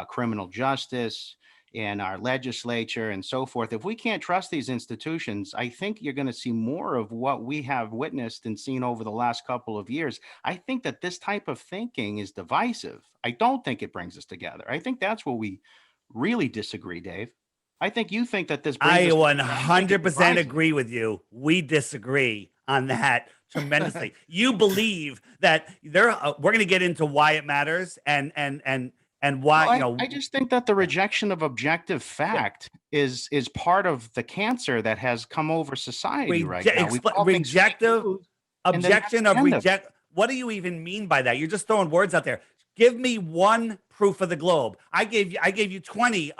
criminal justice, in our legislature and so forth, if we can't trust these institutions, I think you're going to see more of what we have witnessed and seen over the last couple of years. I think that this type of thinking is divisive. I don't think it brings us together. I think that's where we really disagree, Dave. I think you think that this brings I us 100% agree with you. We disagree on that tremendously. You believe that we're going to get into why it matters and why, I just think that the rejection of objective fact is part of the cancer that has come over society right now. What do you even mean by that? You're just throwing words out there. Give me one proof of the globe. I gave you 20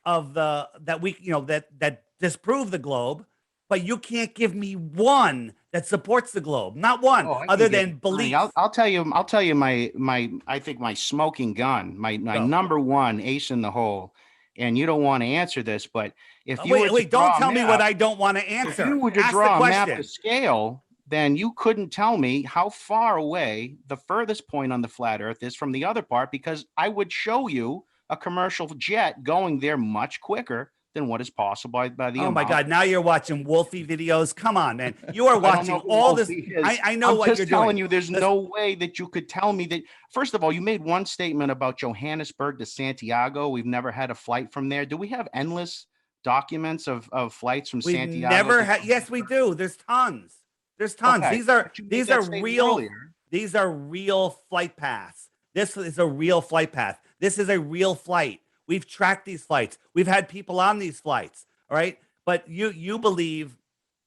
that disprove the globe, but you can't give me one that supports the globe. Not one, other than belief. I'll tell you I think my smoking gun, my number one ace in the hole, and you don't want to answer this, but if you don't tell me what I don't want to answer. If you were to draw a map to scale, then you couldn't tell me how far away the furthest point on the flat earth is from the other part, because I would show you a commercial jet going there much quicker than what is possible by the Oh my amount. God! Now you're watching Wolfie videos. Come on, man. You are I don't watching know who all this. Wolfie is. I know I'm what just you're telling doing. you, there's This- no way that you could tell me that. First of all, you made one statement about Johannesburg to Santiago. We've never had a flight from there. Do we have endless documents of flights from We've Santiago? never to had. Yes, we do. There's tons. There's tons. Okay, These are but you made these that are statement real. earlier. These are real flight paths. This is a real flight path. This is a real flight. We've tracked these flights. We've had people on these flights. All right. But you believe.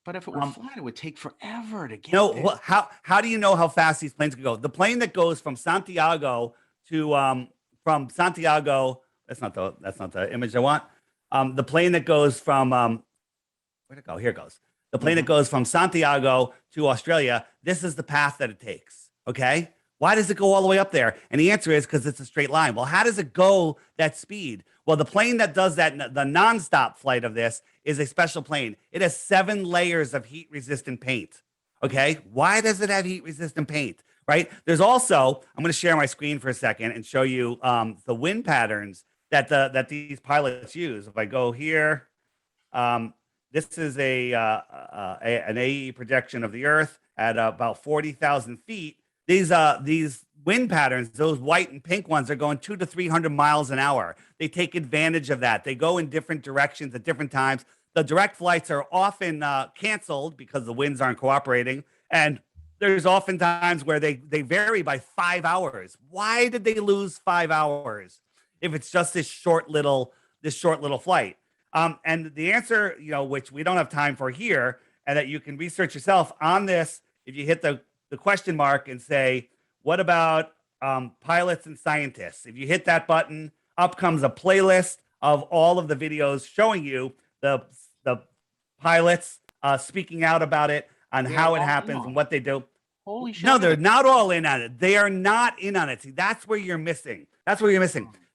But if it were flat, it would take forever to get No, there. how do you know how fast these planes can go? The plane that goes from Santiago to that's not the image I want. The plane that goes from where'd it go? Here it goes. The plane that goes from Santiago to Australia, this is the path that it takes. Okay. Why does it go all the way up there? And the answer is because it's a straight line. Well, how does it go that speed? Well, the plane that does that, the nonstop flight of this, is a special plane. It has 7 layers of heat resistant paint. Okay. Why does it have heat resistant paint? Right. There's also, I'm going to share my screen for a second and show you the wind patterns that these pilots use. If I go here, this is an AE projection of the Earth at about 40,000 feet. These wind patterns, those white and pink ones, are going 200 to 300 miles an hour. They take advantage of that. They go in different directions at different times. The direct flights are often canceled because the winds aren't cooperating. And there's often times where they vary by 5 hours. Why did they lose 5 hours if it's just this short little flight? And the answer, which we don't have time for here, and that you can research yourself on this, if you hit the question mark and say, what about pilots and scientists? If you hit that button, up comes a playlist of all of the videos showing you the pilots speaking out about it, on how it happens and what they do. Holy shit. No, they're not all in on it. They are not in on it. See, that's where you're missing.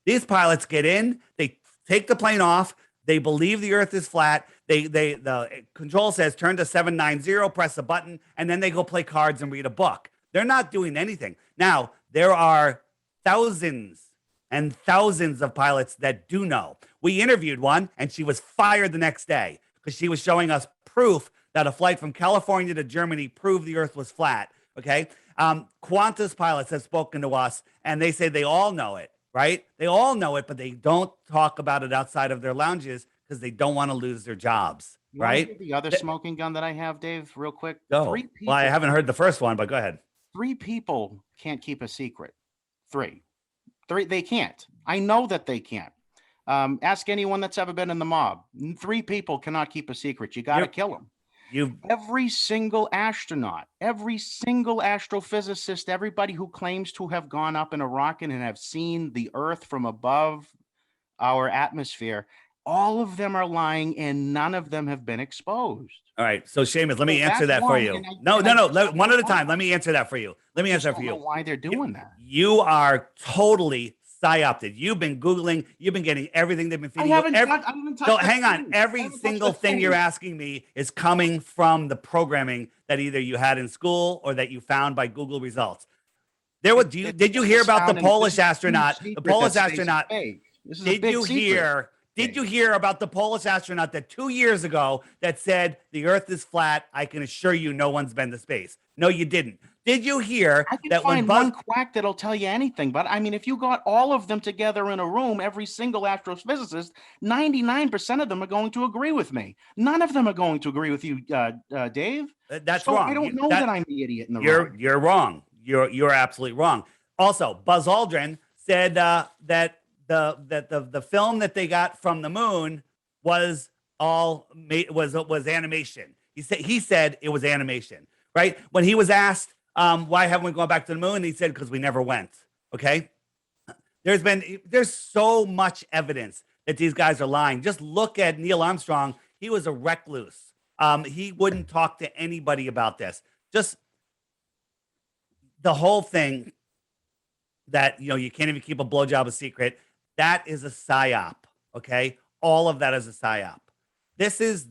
These pilots get in, they take the plane off, they believe the Earth is flat. The control says turn to 790, press a button, and then they go play cards and read a book. They're not doing anything. Now, there are thousands and thousands of pilots that do know. We interviewed one, and she was fired the next day because she was showing us proof that a flight from California to Germany proved the Earth was flat. Okay. Qantas pilots have spoken to us, and they say they all know it, right? They all know it, but they don't talk about it outside of their lounges because they don't want to lose their jobs, right? The other smoking gun that I have, Dave, real quick. Go. Well, I haven't heard the first one, but go ahead. 3 people can't keep a secret. 3, they can't. I know that they can't. Ask anyone that's ever been in the mob. 3 people cannot keep a secret. You got to kill them. Every single astronaut, every single astrophysicist, everybody who claims to have gone up in a rocket and have seen the Earth from above our atmosphere, all of them are lying, and none of them have been exposed. All right. So, Shamus, let me answer that for you. No. One at a time. Let me answer that for you. Let me answer that for you. Why they're doing that? You are totally psyopted. You've been Googling. You've been getting everything they've been feeding you. I haven't touched So hang on. Every single thing you're asking me is coming from the programming that either you had in school or that you found by Google results. Did you hear about the Polish astronaut? The Polish astronaut. Did you hear about the Polish astronaut that 2 years ago that said the Earth is flat? I can assure you no one's been to space. No, you didn't. Did you hear I can that find one quack that'll tell you anything, but I mean, if you got all of them together in a room, every single astrophysicist, 99% of them are going to agree with me. None of them are going to agree with you, Dave. That's wrong. I don't know that I'm the idiot in the room. You're wrong. You're absolutely wrong. Also, Buzz Aldrin said that the film that they got from the moon was animation. He said it was animation, right? When he was asked why haven't we gone back to the moon, he said because we never went. Okay, there's so much evidence that these guys are lying. Just look at Neil Armstrong. He was a recluse. He wouldn't talk to anybody about this. Just the whole thing that you can't even keep a blowjob a secret. That is a psyop, okay? All of that is a psyop. This is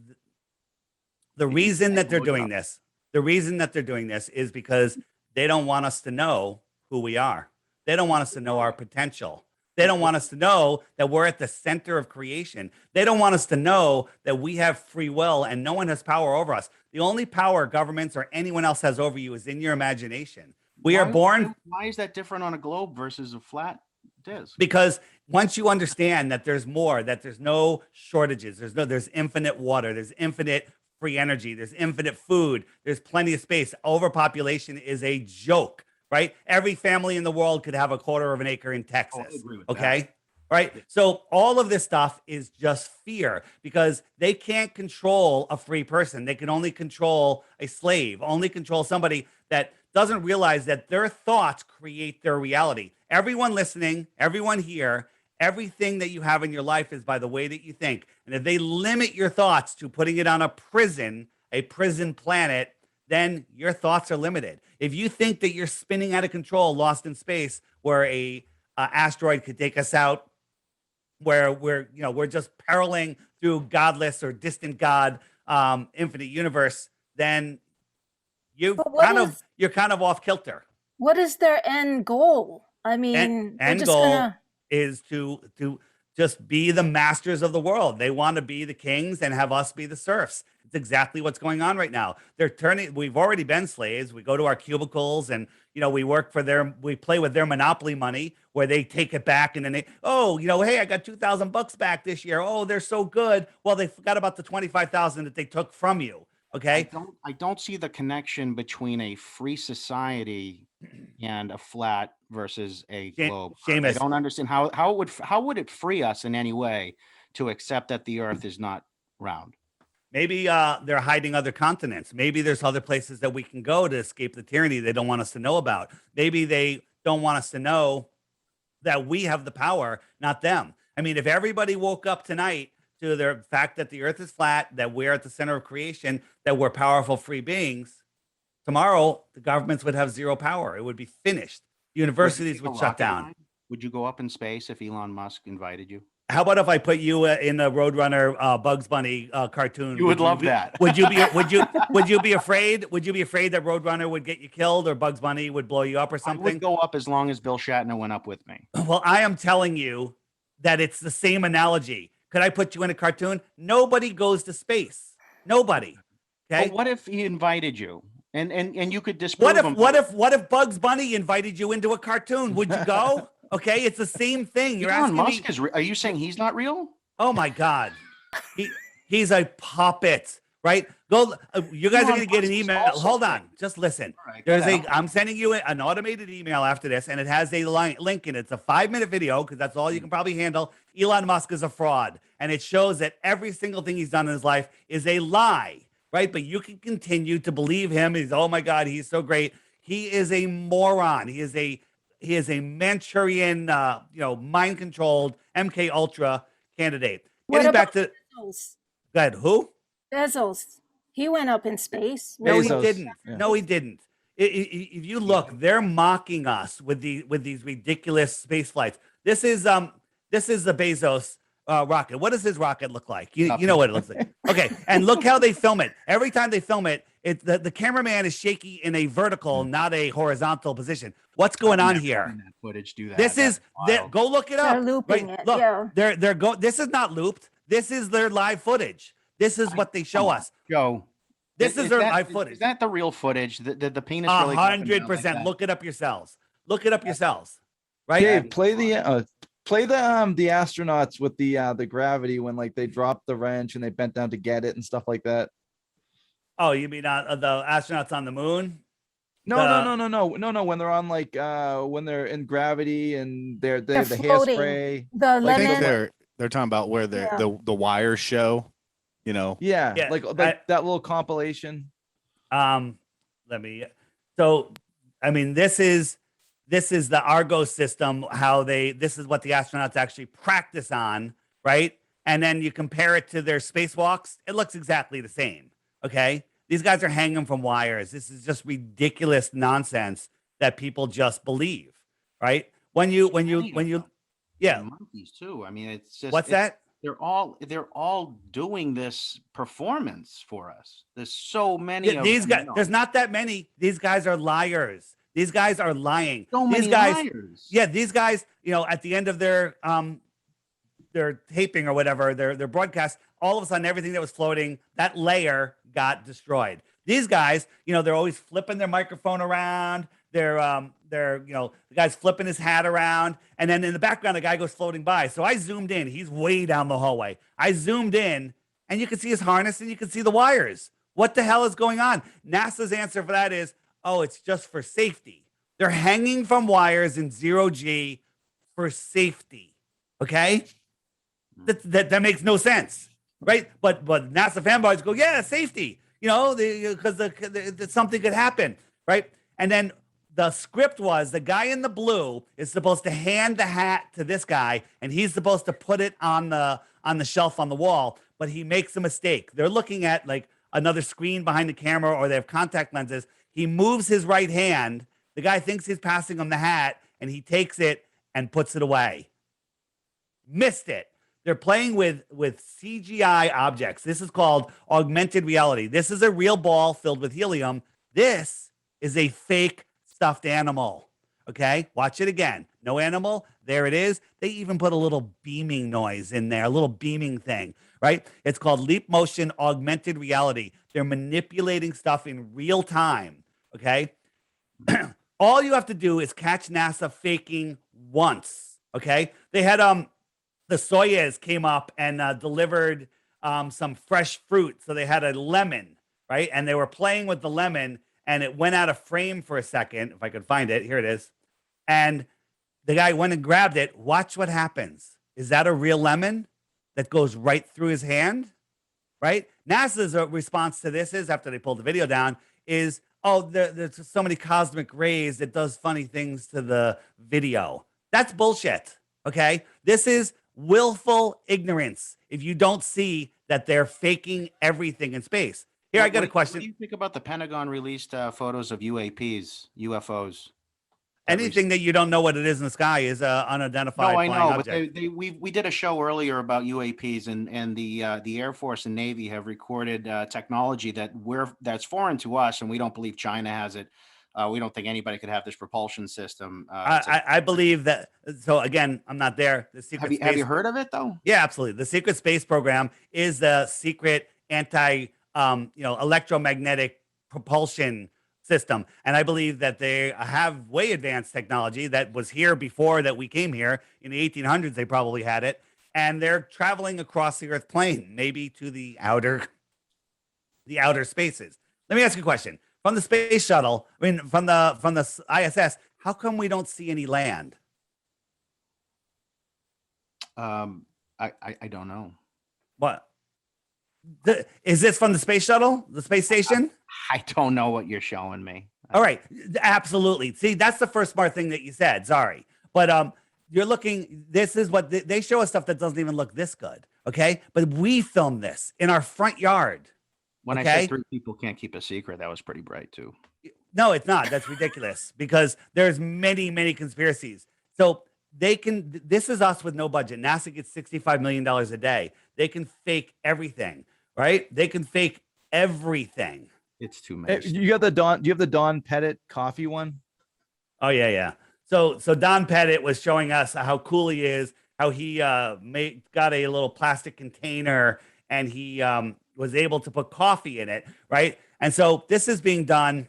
the reason that they're doing this. The reason that they're doing this is because they don't want us to know who we are. They don't want us to know our potential. They don't want us to know that we're at the center of creation. They don't want us to know that we have free will and no one has power over us. The only power governments or anyone else has over you is in your imagination. We are born. Why is that different on a globe versus a flat disc? Because once you understand that there's more, that there's no shortages, there's infinite water, there's infinite free energy, there's infinite food, there's plenty of space. Overpopulation is a joke. Right? Every family in the world could have a quarter of an acre in Texas. I agree with okay. that. Right. So all of this stuff is just fear because they can't control a free person. They can only control a slave, only control somebody that doesn't realize that their thoughts create their reality. Everyone listening, everyone here, everything that you have in your life is by the way that you think. And if they limit your thoughts to putting it on a prison planet, then your thoughts are limited. If you think that you're spinning out of control, lost in space, where a asteroid could take us out, where we're just perilling through godless or distant God, infinite universe, then you're kind of off kilter. What is their end goal? I mean, end goal is to just be the masters of the world. They want to be the kings and have us be the serfs. It's exactly what's going on right now. We've already been slaves. We go to our cubicles and, we play with their monopoly money where they take it back and then hey, I got $2,000 back this year. Oh, they're so good. Well, they forgot about the 25,000 that they took from you. Okay. I don't see the connection between a free society and a flat versus a globe. Shamus. I don't understand how would it free us in any way to accept that the earth is not round? Maybe they're hiding other continents. Maybe there's other places that we can go to escape the tyranny they don't want us to know about. Maybe they don't want us to know that we have the power, not them. I mean, if everybody woke up tonight to the fact that the earth is flat, that we're at the center of creation, that we're powerful free beings, tomorrow the governments would have zero power. It would be finished. Universities would shut down. Would you go up in space if Elon Musk invited you? How about if I put you in a Roadrunner Bugs Bunny cartoon? You would love that. Would you be afraid? Would you be afraid that Roadrunner would get you killed or Bugs Bunny would blow you up or something? I would go up as long as Bill Shatner went up with me. Well, I am telling you that it's the same analogy. Could I put you in a cartoon? Nobody goes to space. Nobody. Okay. But what if he invited you and you could disprove him? What if Bugs Bunny invited you into a cartoon? Would you go? Okay, it's the same thing. You're Elon asking Musk me. are you saying he's not real? Oh my God, he's a puppet, right? Go. You guys are going to get an email. Hold on, just listen. Right, I'm sending you an automated email after this, and it has a link in it. It's a 5-minute video because that's all you can probably handle. Elon Musk is a fraud, and it shows that every single thing he's done in his life is a lie, right? But you can continue to believe him. Oh my God, he's so great. He is a moron. He is a Manchurian, mind-controlled MK Ultra candidate. Getting back to Bezos? Go ahead. Who? Bezos. He went up in space. No, Bezos. he didn't. Yeah. No, he didn't. If you look, they're mocking us with these ridiculous space flights. This is the Bezos rocket. What does his rocket look like? You know what it looks like. Okay, and look how they film it. Every time they film it, the cameraman is shaky in a vertical, not a horizontal position. What's going on here? That footage, do that. This is go look it up. They're looping it. Look, yeah. This is not looped. This is their live footage. This is what they show us. Joe, This is their live footage. Is that the real footage? The penis really 100%. Look it up yourselves. Look it up yourselves. Right? Dave, play the astronauts with the gravity when like they dropped the wrench and they bent down to get it and stuff like that. Oh, you mean the astronauts on the moon? No. When they're on like when they're in gravity and they have the floating. hairspray. The I think lemon. they're talking about where the wires show, Yeah, Yeah, like that little compilation. This is the Argo system, this is what the astronauts actually practice on, right? And then you compare it to their spacewalks, it looks exactly the same. Okay. These guys are hanging from wires. This is just ridiculous nonsense that people just believe, right? When you Yeah, monkeys too. I mean, it's just what's that? they're all doing this performance for us. There's so many of These them, guys, there's not that many. These guys are liars. These guys are lying. so These many guys, liars. yeah, these guys, at the end of their taping or whatever, their broadcast, all of a sudden everything that was floating, that layer got destroyed. These guys, they're always flipping their microphone around. The guy's flipping his hat around, and then in the background, the guy goes floating by. So I zoomed in. He's way down the hallway. I zoomed in, and you can see his harness, and you can see the wires. What the hell is going on? NASA's answer for that is, oh, it's just for safety. They're hanging from wires in 0G for safety. Okay, that makes no sense, right? But NASA fanboys go, yeah, safety. Because something could happen, right? And then the script was the guy in the blue is supposed to hand the hat to this guy, and he's supposed to put it on the shelf on the wall, but he makes a mistake. They're looking at like another screen behind the camera, or they have contact lenses. He moves his right hand. The guy thinks he's passing him the hat, and he takes it and puts it away. Missed it. They're playing with CGI objects. This is called augmented reality. This is a real ball filled with helium. This is a fake stuffed animal. Okay, watch it again. No animal. There it is. They even put a little beaming noise in there, a little beaming thing, right? It's called leap motion augmented reality. They're manipulating stuff in real time. Okay. All you have to do is catch NASA faking once. Okay. They had the Soyuz came up and delivered some fresh fruit. So they had a lemon, right? And they were playing with the lemon, and it went out of frame for a second. If I could find it, here it is. And the guy went and grabbed it. Watch what happens. Is that a real lemon that goes right through his hand? Right? NASA's response to this is, after they pulled the video down, is, oh, there's so many cosmic rays that does funny things to the video. That's bullshit. Okay? This is willful ignorance if you don't see that they're faking everything in space. Here, I got a question. What do you think about the Pentagon released photos of UFOs? Anything that you don't know what it is in the sky is unidentified I flying know, object. but we did a show earlier about UAPs, and the Air Force and Navy have recorded technology that's foreign to us, and we don't believe China has it. We don't think anybody could have this propulsion system. I believe that. So again, I'm not there. The secret have you heard of it though? Yeah, absolutely. The secret space program is the secret electromagnetic propulsion system. And I believe that they have way advanced technology that was here before that we came here. In the 1800s, they probably had it. And they're traveling across the Earth plane, maybe to the outer spaces. Let me ask you a question. From the space shuttle, from the ISS, how come we don't see any land? I don't know. What? Is this from the space shuttle, the space station? I don't know what you're showing me. All right, absolutely. See, that's the first smart thing that you said. Sorry, but you're looking. This is what they show us, stuff that doesn't even look this good. Okay, but we filmed this in our front yard. When I said 3 people can't keep a secret, that was pretty bright too. No, it's not. That's ridiculous because there's many conspiracies. So they can. This is us with no budget. NASA gets $65 million a day. They can fake everything, right? They can fake everything. It's too many. You got the Don. Do you have the Don Pettit coffee one? Oh yeah. So Don Pettit was showing us how cool he is. How he got a little plastic container and he was able to put coffee in it, right? And so this is being done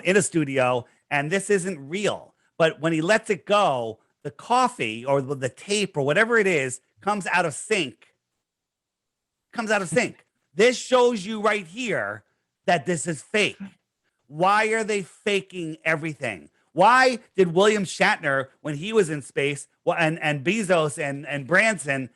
in a studio, and this isn't real. But when he lets it go, the coffee or the tape or whatever it is comes out of sync. This shows you right here that this is fake. Why are they faking everything? Why did William Shatner, when he was in space, and Bezos and Branson,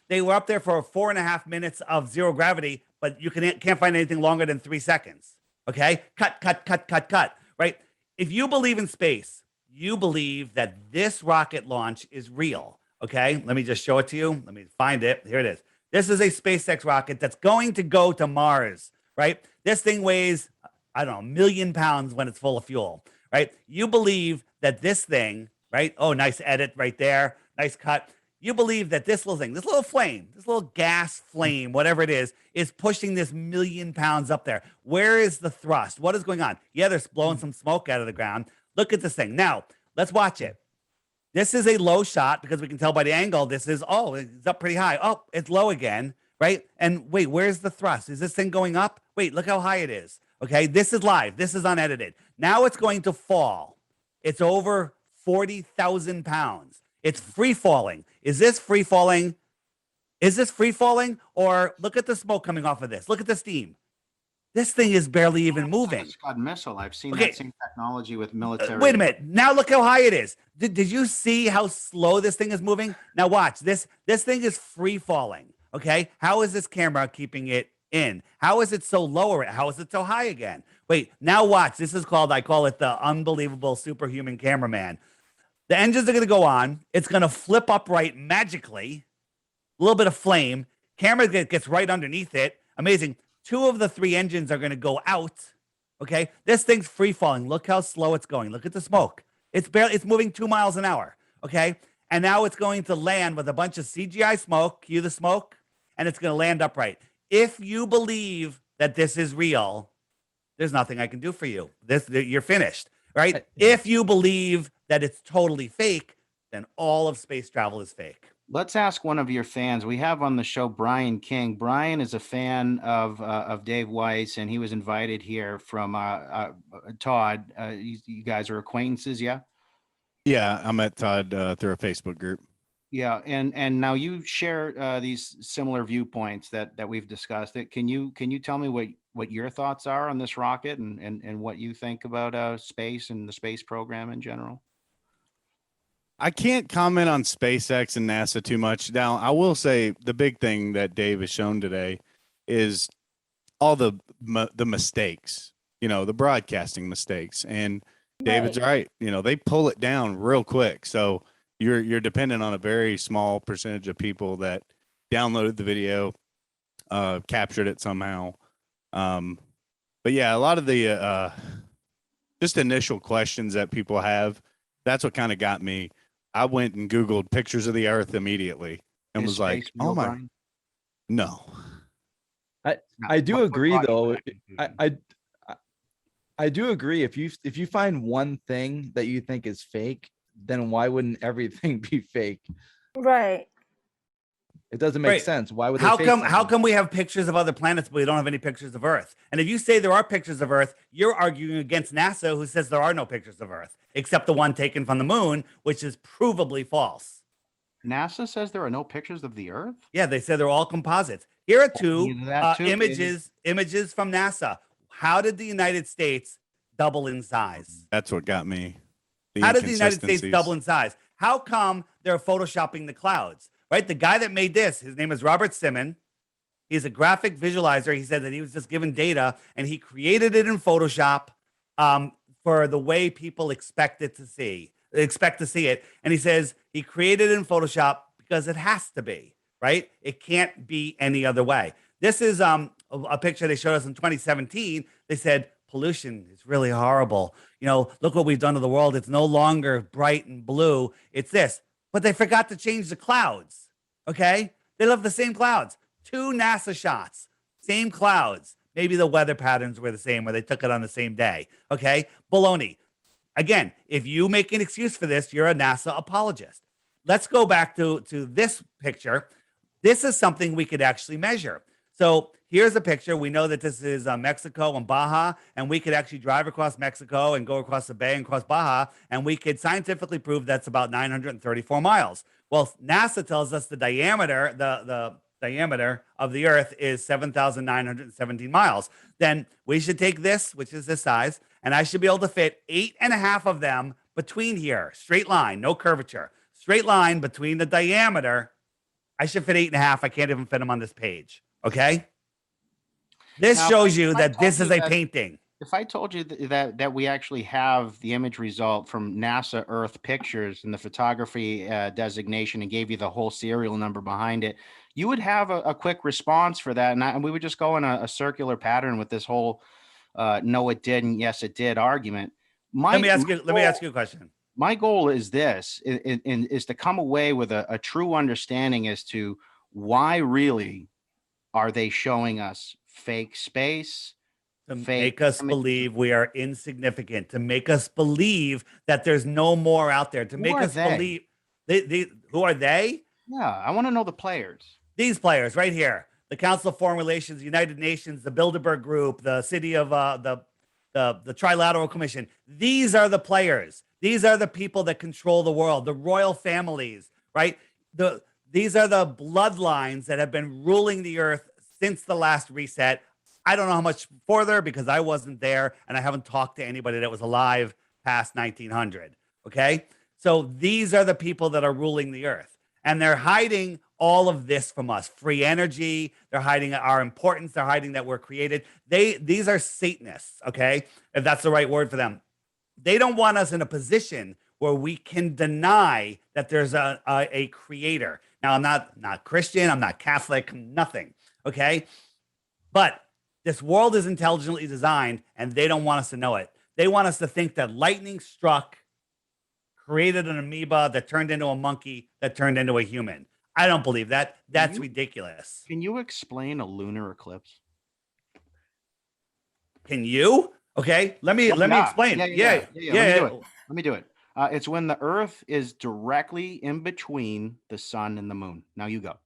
they were up there for 4.5 minutes of zero gravity, but you can't find anything longer than 3 seconds. Okay? Cut. Right? If you believe in space, you believe that this rocket launch is real. Okay? Let me just show it to you. Let me find it. Here it is. This is a SpaceX rocket that's going to go to Mars. Right? This thing weighs, I don't know, 1 million pounds when it's full of fuel. Right? You believe that this thing, right? Oh, nice edit right there. Nice cut. you believe that this little thing, this little flame, this little gas flame, whatever it is pushing this 1,000,000 pounds up there. Where is the thrust? What is going on? Yeah, they're blowing some smoke out of the ground. Look at this thing. Now, let's watch it. This is a low shot because we can tell by the angle. This is, oh, it's up pretty high. Oh, it's low again, right? And wait, where's the thrust? Is this thing going up? Wait, look how high it is. Okay, this is live. This is unedited. Now it's going to fall. It's over 40,000 pounds. It's free falling. Is this free falling? Is this free falling? Or look at the smoke coming off of this. Look at the steam. This thing is barely even moving. Scud missile. I've seen Okay. that same technology with military. Wait a minute. Now look how high it is. Did you see how slow this thing is moving? Now watch. This thing is free falling. Okay. How is this camera keeping it in? How is it so low? How is it so high again? Wait, now watch. This is called, I call it the unbelievable superhuman cameraman. The engines are going to go on. It's going to flip upright magically. A little bit of flame. Camera gets right underneath it. Amazing. 2 of the 3 engines are going to go out. Okay. This thing's free falling. Look how slow it's going. Look at the smoke. It's moving 2 miles an hour. Okay. And now it's going to land with a bunch of CGI smoke. Cue the smoke. And it's going to land upright. If you believe that this is real, there's nothing I can do for you. You're finished. Right. If you believe that it's totally fake, then all of space travel is fake. Let's ask one of your fans. We have on the show Brian King. Brian is a fan of Dave Weiss, and he was invited here from Todd. You guys are acquaintances, yeah? Yeah, I met Todd through a Facebook group. Yeah, and now you share these similar viewpoints that we've discussed. Can you tell me what your thoughts are on this rocket and what you think about space and the space program in general? I can't comment on SpaceX and NASA too much. Now, I will say the big thing that Dave has shown today is all the mistakes, the broadcasting mistakes. And David's right. They pull it down real quick. So you're dependent on a very small percentage of people that downloaded the video, captured it somehow. But yeah, a lot of the just initial questions that people have, that's what kind of got me. I went and Googled pictures of the Earth immediately and was like, "Oh my, no." I do agree, though. I do agree. If you find one thing that you think is fake, then why wouldn't everything be fake? Right. It doesn't make Right. sense. Why would they How fake come something? we have pictures of other planets but we don't have any pictures of Earth? And if you say there are pictures of Earth, you're arguing against NASA, who says there are no pictures of Earth except the one taken from the moon, which is provably false. NASA says there are no pictures of the Earth? Yeah, they said they're all composites. Here are 2 Either that too, images from NASA. How did the United States double in size? That's what got me. How did the United States inconsistencies. double in size? How come they're photoshopping the clouds? Right? The guy that made this, his name is Robert Simon. He's a graphic visualizer. He said that he was just given data and he created it in Photoshop for the way people expect to see it. And he says he created it in Photoshop because it has to be, right? It can't be any other way. This is a picture they showed us in 2017. They said pollution is really horrible. Look what we've done to the world. It's no longer bright and blue. It's this. But they forgot to change the clouds. Okay? They left the same clouds. 2 NASA shots, same clouds. Maybe the weather patterns were the same, or they took it on the same day. Okay? Baloney. Again, if you make an excuse for this, you're a NASA apologist. Let's go back to this picture. This is something we could actually measure. So here's a picture. We know that this is Mexico and Baja, and we could actually drive across Mexico and go across the bay and cross Baja, and we could scientifically prove that's about 934 miles. Well, NASA tells us the diameter, the diameter of the Earth is 7,917 miles. Then we should take this, which is this size, and I should be able to fit 8.5 of them between here. Straight line, no curvature. Straight line between the diameter. I should fit 8.5. I can't even fit them on this page. Okay? This Now, shows you I that told this you is a that- painting. If I told you that we actually have the image result from NASA Earth Pictures and the photography designation and gave you the whole serial number behind it, you would have a quick response for that. And we would just go in a circular pattern with this whole no, it didn't, yes, it did argument. Let me ask you a question. My goal is this, is to come away with a true understanding as to why really are they showing us fake space, To fake make us images? believe we are insignificant, to make us believe that there's no more out there, to Who make are us they? believe who are they? Yeah, I want to know the players. These players right here, the Council of Foreign Relations, United Nations, the Bilderberg Group, the city of the Trilateral Commission. These are the players. These are the people that control the world, the royal families, right? These are the bloodlines that have been ruling the earth since the last reset. I don't know how much further because I wasn't there and I haven't talked to anybody that was alive past 1900. Okay. So these are the people that are ruling the earth, and they're hiding all of this from us. Free energy. They're hiding our importance. They're hiding that we're created. These are Satanists. Okay. If that's the right word for them. They don't want us in a position where we can deny that there's a creator. Now, I'm not Christian. I'm not Catholic. Nothing. Okay. But this world is intelligently designed, and they don't want us to know it. They want us to think that lightning struck, created an amoeba that turned into a monkey that turned into a human. I don't believe that. That's ridiculous. Can you explain a lunar eclipse? Can you? Okay, let me explain. Yeah. Let me do it. It's when the Earth is directly in between the sun and the moon. Now you go.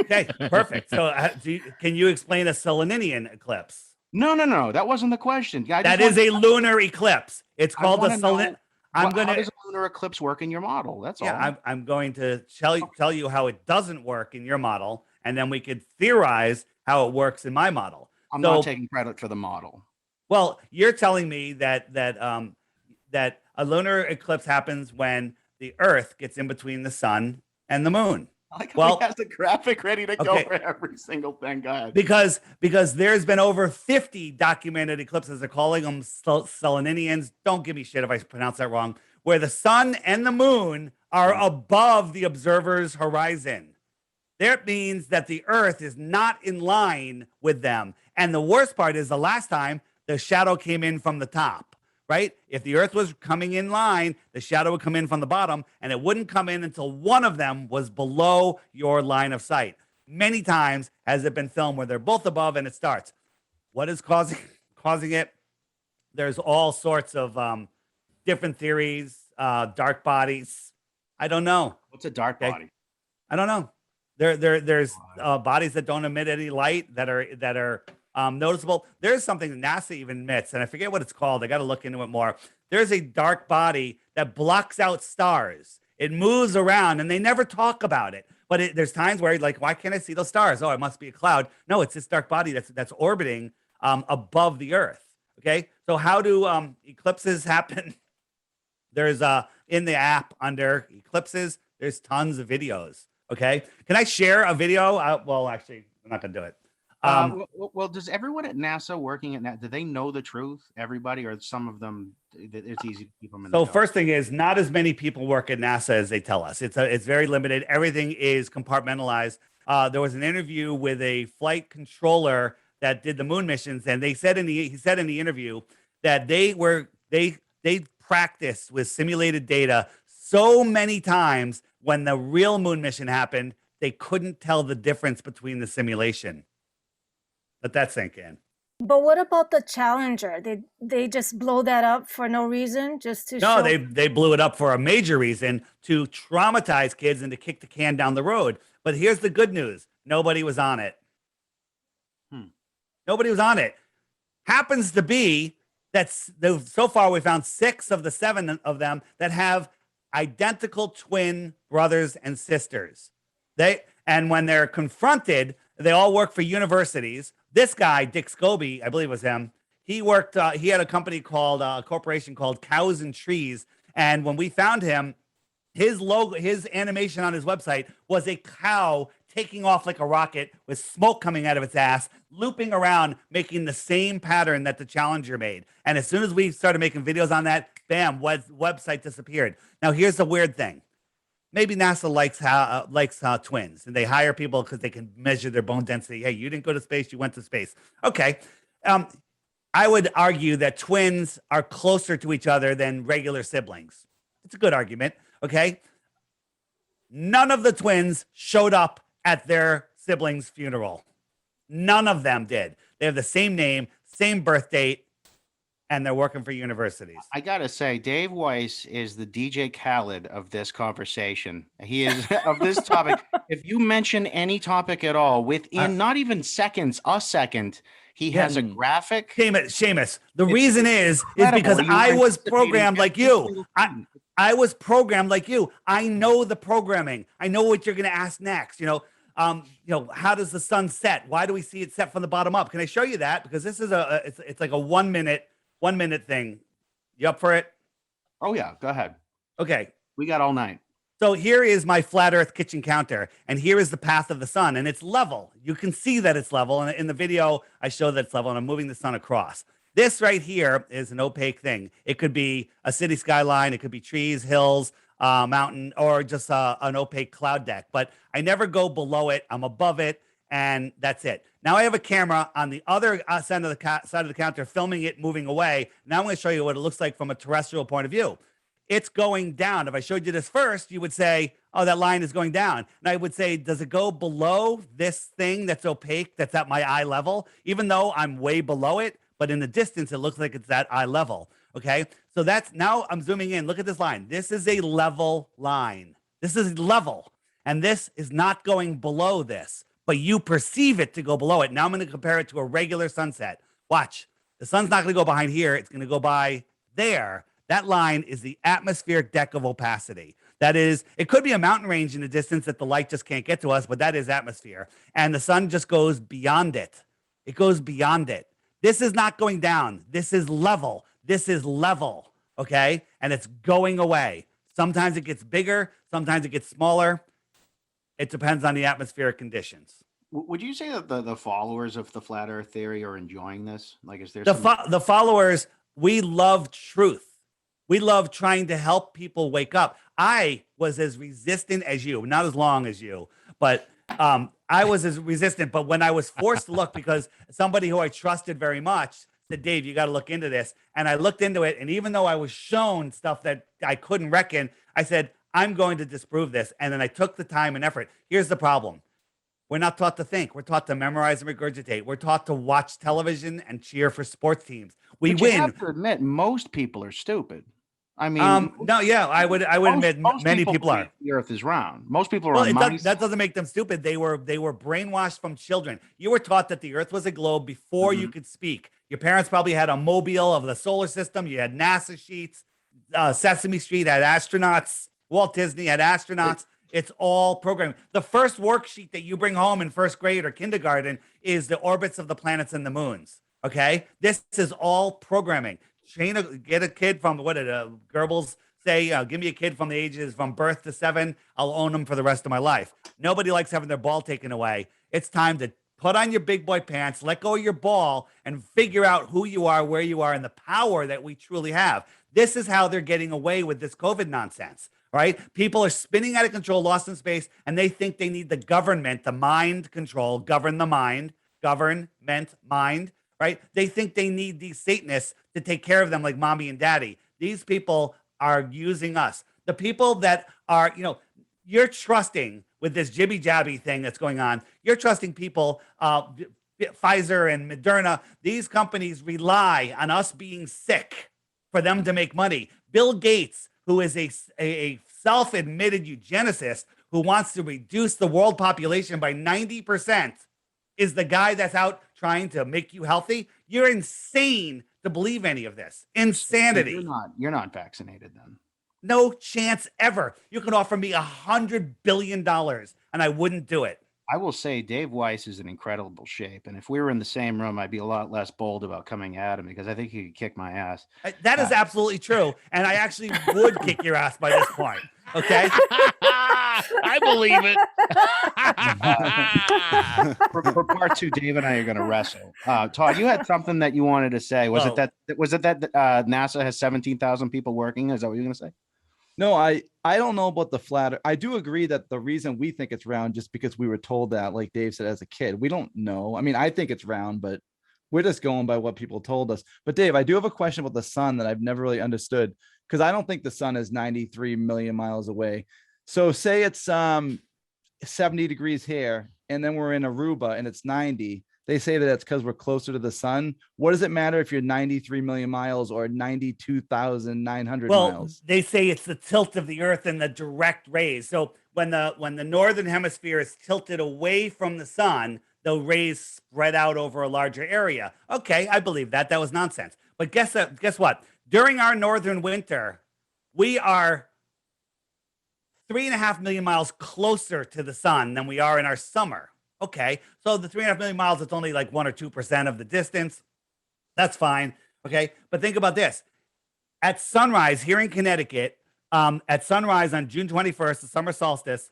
Okay, perfect. So, can you explain a Selenian eclipse? No. That wasn't the question. That is a lunar eclipse. It's called a Selenian. How does a lunar eclipse work in your model? That's all. Yeah, I'm going to tell you how it doesn't work in your model, and then we could theorize how it works in my model. I'm not taking credit for the model. Well, you're telling me that a lunar eclipse happens when the Earth gets in between the sun and the moon. Well, he has a graphic ready to go for every single thing. Go ahead. Because there's been over 50 documented eclipses. They're calling them Selenians. Don't give me shit if I pronounce that wrong. Where the sun and the moon are above the observer's horizon. That means that the Earth is not in line with them. And the worst part is the last time the shadow came in from the top, right? If the Earth was coming in line, the shadow would come in from the bottom, and it wouldn't come in until one of them was below your line of sight. Many times has it been filmed where they're both above and it starts. What is causing it? There's all sorts of different theories, dark bodies. I don't know. What's a dark body? I don't know. There's bodies that don't emit any light that are noticeable. There's something that NASA even admits, and I forget what it's called. I got to look into it more. There's a dark body that blocks out stars. It moves around, and they never talk about it. But there's times where, like, why can't I see those stars? Oh, it must be a cloud. No, it's this dark body that's orbiting above the Earth. Okay, so how do eclipses happen? There's in the app under eclipses, there's tons of videos. Okay, can I share a video? Well, actually, I'm not gonna do it. Well, does everyone at NASA working at NASA, do they know the truth? Everybody, or some of them, it's easy to keep them in the dark? First thing is, not as many people work at NASA as they tell us. It's very limited. Everything is compartmentalized. There was an interview with a flight controller that did the moon missions, and he said in the interview that they practiced with simulated data so many times when the real moon mission happened, they couldn't tell the difference between the simulation. Let that sink in. But what about the Challenger? They just blow that up for no reason, just to show? No, they blew it up for a major reason, to traumatize kids and to kick the can down the road. But here's the good news. Nobody was on it. Nobody was on it. Happens to be that so far we found 6 of the 7 of them that have identical twin brothers and sisters. And when they're confronted, they all work for universities. This guy, Dick Scobie, I believe it was him, he worked, he had a company called, a corporation called Cows and Trees. And when we found him, his logo, his animation on his website was a cow taking off like a rocket with smoke coming out of its ass, looping around, making the same pattern that the Challenger made. And as soon as we started making videos on that, bam, website disappeared. Now, here's the weird thing. Maybe NASA likes twins, and they hire people because they can measure their bone density. Hey, you didn't go to space, you went to space. Okay. I would argue that twins are closer to each other than regular siblings. It's a good argument. Okay. None of the twins showed up at their sibling's funeral. None of them did. They have the same name, same birth date, and they're working for universities. I gotta say, Dave Weiss is the DJ Khaled of this conversation. He is of this topic. If you mention any topic at all, within not even seconds, a second, he has a graphic. Seamus. The reason is because I was programmed like you. I was programmed like you. I know the programming. I know what you're going to ask next. How does the sun set? Why do we see it set from the bottom up? Can I show you that? Because this is it's like a 1 minute thing. You up for it? Oh yeah, go ahead. Okay. We got all night. So here is my flat earth kitchen counter, and here is the path of the sun, and it's level. You can see that it's level, and in the video, I show that it's level, and I'm moving the sun across. This right here is an opaque thing. It could be a city skyline. It could be trees, hills, mountain, or just an opaque cloud deck. But I never go below it. I'm above it, and that's it. Now I have a camera on the other side of the counter filming it moving away. Now I'm going to show you what it looks like from a terrestrial point of view. It's going down. If I showed you this first, you would say, oh, that line is going down. And I would say, does it go below this thing that's opaque, that's at my eye level, even though I'm way below it? But in the distance, it looks like it's at eye level. Okay. So now I'm zooming in. Look at this line. This is a level line. This is level. And this is not going below this, but you perceive it to go below it. Now I'm going to compare it to a regular sunset. Watch. The sun's not going to go behind here. It's going to go by there. That line is the atmospheric deck of opacity. That is, it could be a mountain range in the distance that the light just can't get to us, but that is atmosphere. And the sun just goes beyond it. It goes beyond it. This is not going down. This is level. This is level, okay? And it's going away. Sometimes it gets bigger. Sometimes it gets smaller. It depends on the atmospheric conditions. Would you say that the followers of the flat Earth theory are enjoying this? Like, is there the followers? We love truth. We love trying to help people wake up. I was as resistant as you, not as long as you, but I was as resistant. But when I was forced to look, because somebody who I trusted very much said, Dave, you got to look into this. And I looked into it. And even though I was shown stuff that I couldn't reckon, I said, I'm going to disprove this. And then I took the time and effort. Here's the problem. We're not taught to think. We're taught to memorize and regurgitate. We're taught to watch television and cheer for sports teams. We win. You have to admit, most people are stupid. I mean, I would admit many people are. The Earth is round. Most people are. That doesn't make them stupid. They were brainwashed from children. You were taught that the Earth was a globe before you could speak. Your parents probably had a mobile of the solar system. You had NASA sheets. Sesame Street had astronauts. Walt Disney had astronauts. It's all programming. The first worksheet that you bring home in first grade or kindergarten is the orbits of the planets and the moons. Okay, this is all programming. Get a kid from, what did Goebbels say? Give me a kid from the ages from birth to 7. I'll own them for the rest of my life. Nobody likes having their ball taken away. It's time to put on your big boy pants, let go of your ball, and figure out who you are, where you are, and the power that we truly have. This is how they're getting away with this COVID nonsense, right? People are spinning out of control, lost in space, and they think they need the government, the mind control, govern the mind, government, mind, right? They think they need these Satanists to take care of them like mommy and daddy. These people are using us. The people that are, you're trusting with this jibby jabby thing that's going on. You're trusting people, Pfizer and Moderna. These companies rely on us being sick for them to make money. Bill Gates, who is a self-admitted eugenicist who wants to reduce the world population by 90%, is the guy that's out trying to make you healthy. You're insane to believe any of this. Insanity. You're not vaccinated then. No chance ever. You could offer me $100 billion and I wouldn't do it. I will say Dave Weiss is in incredible shape. And if we were in the same room, I'd be a lot less bold about coming at him because I think he could kick my ass. That is absolutely true. And I actually would kick your ass by this point. Okay. I believe it. For part 2, Dave and I are going to wrestle. Todd, you had something that you wanted to say. Was it that NASA has 17,000 people working? Is that what you're going to say? No, I don't know about the flat. I do agree that the reason we think it's round just because we were told that, like Dave said, as a kid. We don't know. I mean, I think it's round, but We're just going by what people told us. But Dave, I do have a question about the sun that I've never really understood, because I don't think the sun is 93 million miles away. So say it's 70 degrees here, and then we're in Aruba and it's 90. They say that it's because we're closer to the sun. What does it matter if you're 93 million miles or 92,900 miles? They say it's the tilt of the earth and the direct rays. So when the northern hemisphere is tilted away from the sun, the rays spread out over a larger area. Okay, I believe that. That was nonsense. But guess what? During our northern winter, we are 3.5 million miles closer to the sun than we are in our summer. Okay, so the 3.5 million miles, it's only like 1 or 2% of the distance. That's fine. Okay, but think about this. At sunrise here in Connecticut, at sunrise on June 21st, the summer solstice,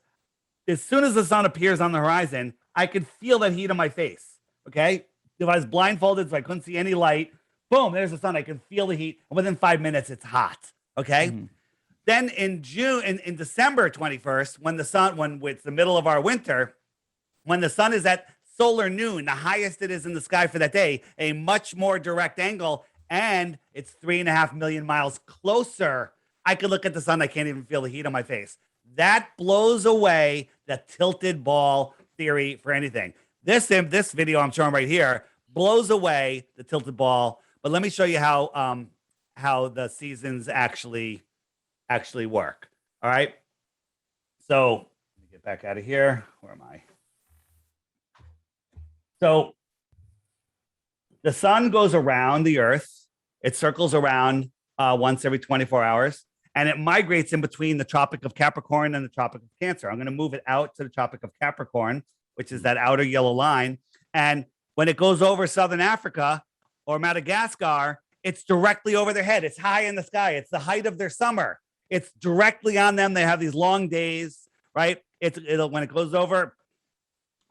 as soon as the sun appears on the horizon, I could feel that heat on my face. Okay, if I was blindfolded, so I couldn't see any light, boom, there's the sun. I can feel the heat, and within 5 minutes, it's hot. Okay. Mm-hmm. Then in December 21st, when it's the middle of our winter, when the sun is at solar noon, the highest it is in the sky for that day, a much more direct angle, and it's 3.5 million miles closer. I could look at the sun. I can't even feel the heat on my face. That blows away the tilted ball theory for anything. This video I'm showing right here blows away the tilted ball. But let me show you how the seasons actually work. All right. So let me get back out of here. Where am I? So the sun goes around the earth. It circles around once every 24 hours, and it migrates in between the Tropic of Capricorn and the Tropic of Cancer. I'm going to move it out to the Tropic of Capricorn, which is that outer yellow line. And when it goes over Southern Africa or Madagascar, it's directly over their head. It's high in the sky. It's the height of their summer. It's directly on them. They have these long days, right? When it goes over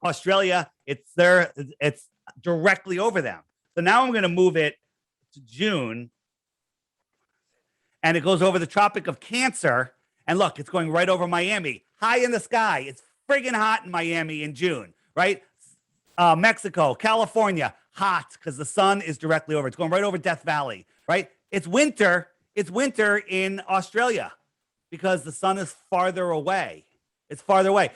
Australia, it's directly over them. So now I'm going to move it to June, and it goes over the Tropic of Cancer. And look, it's going right over Miami, high in the sky. It's friggin' hot in Miami in June, right? Mexico, California, hot because the sun is directly over. It's going right over Death Valley, right? It's winter. It's winter in Australia because the sun is farther away. It's farther away.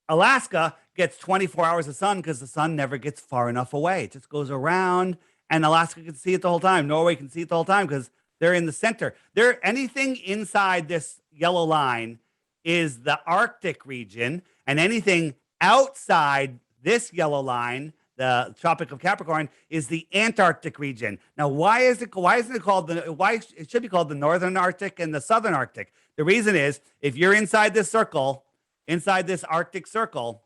Alaska gets 24 hours of sun because the sun never gets far enough away. It just goes around, and Alaska can see it the whole time. Norway can see it the whole time because they're in the center. Anything inside this yellow line is the Arctic region, and anything outside this yellow line, the Tropic of Capricorn, is the Antarctic region. Now, why it should be called the Northern Arctic and the Southern Arctic? The reason is, if you're inside this circle, inside this Arctic circle,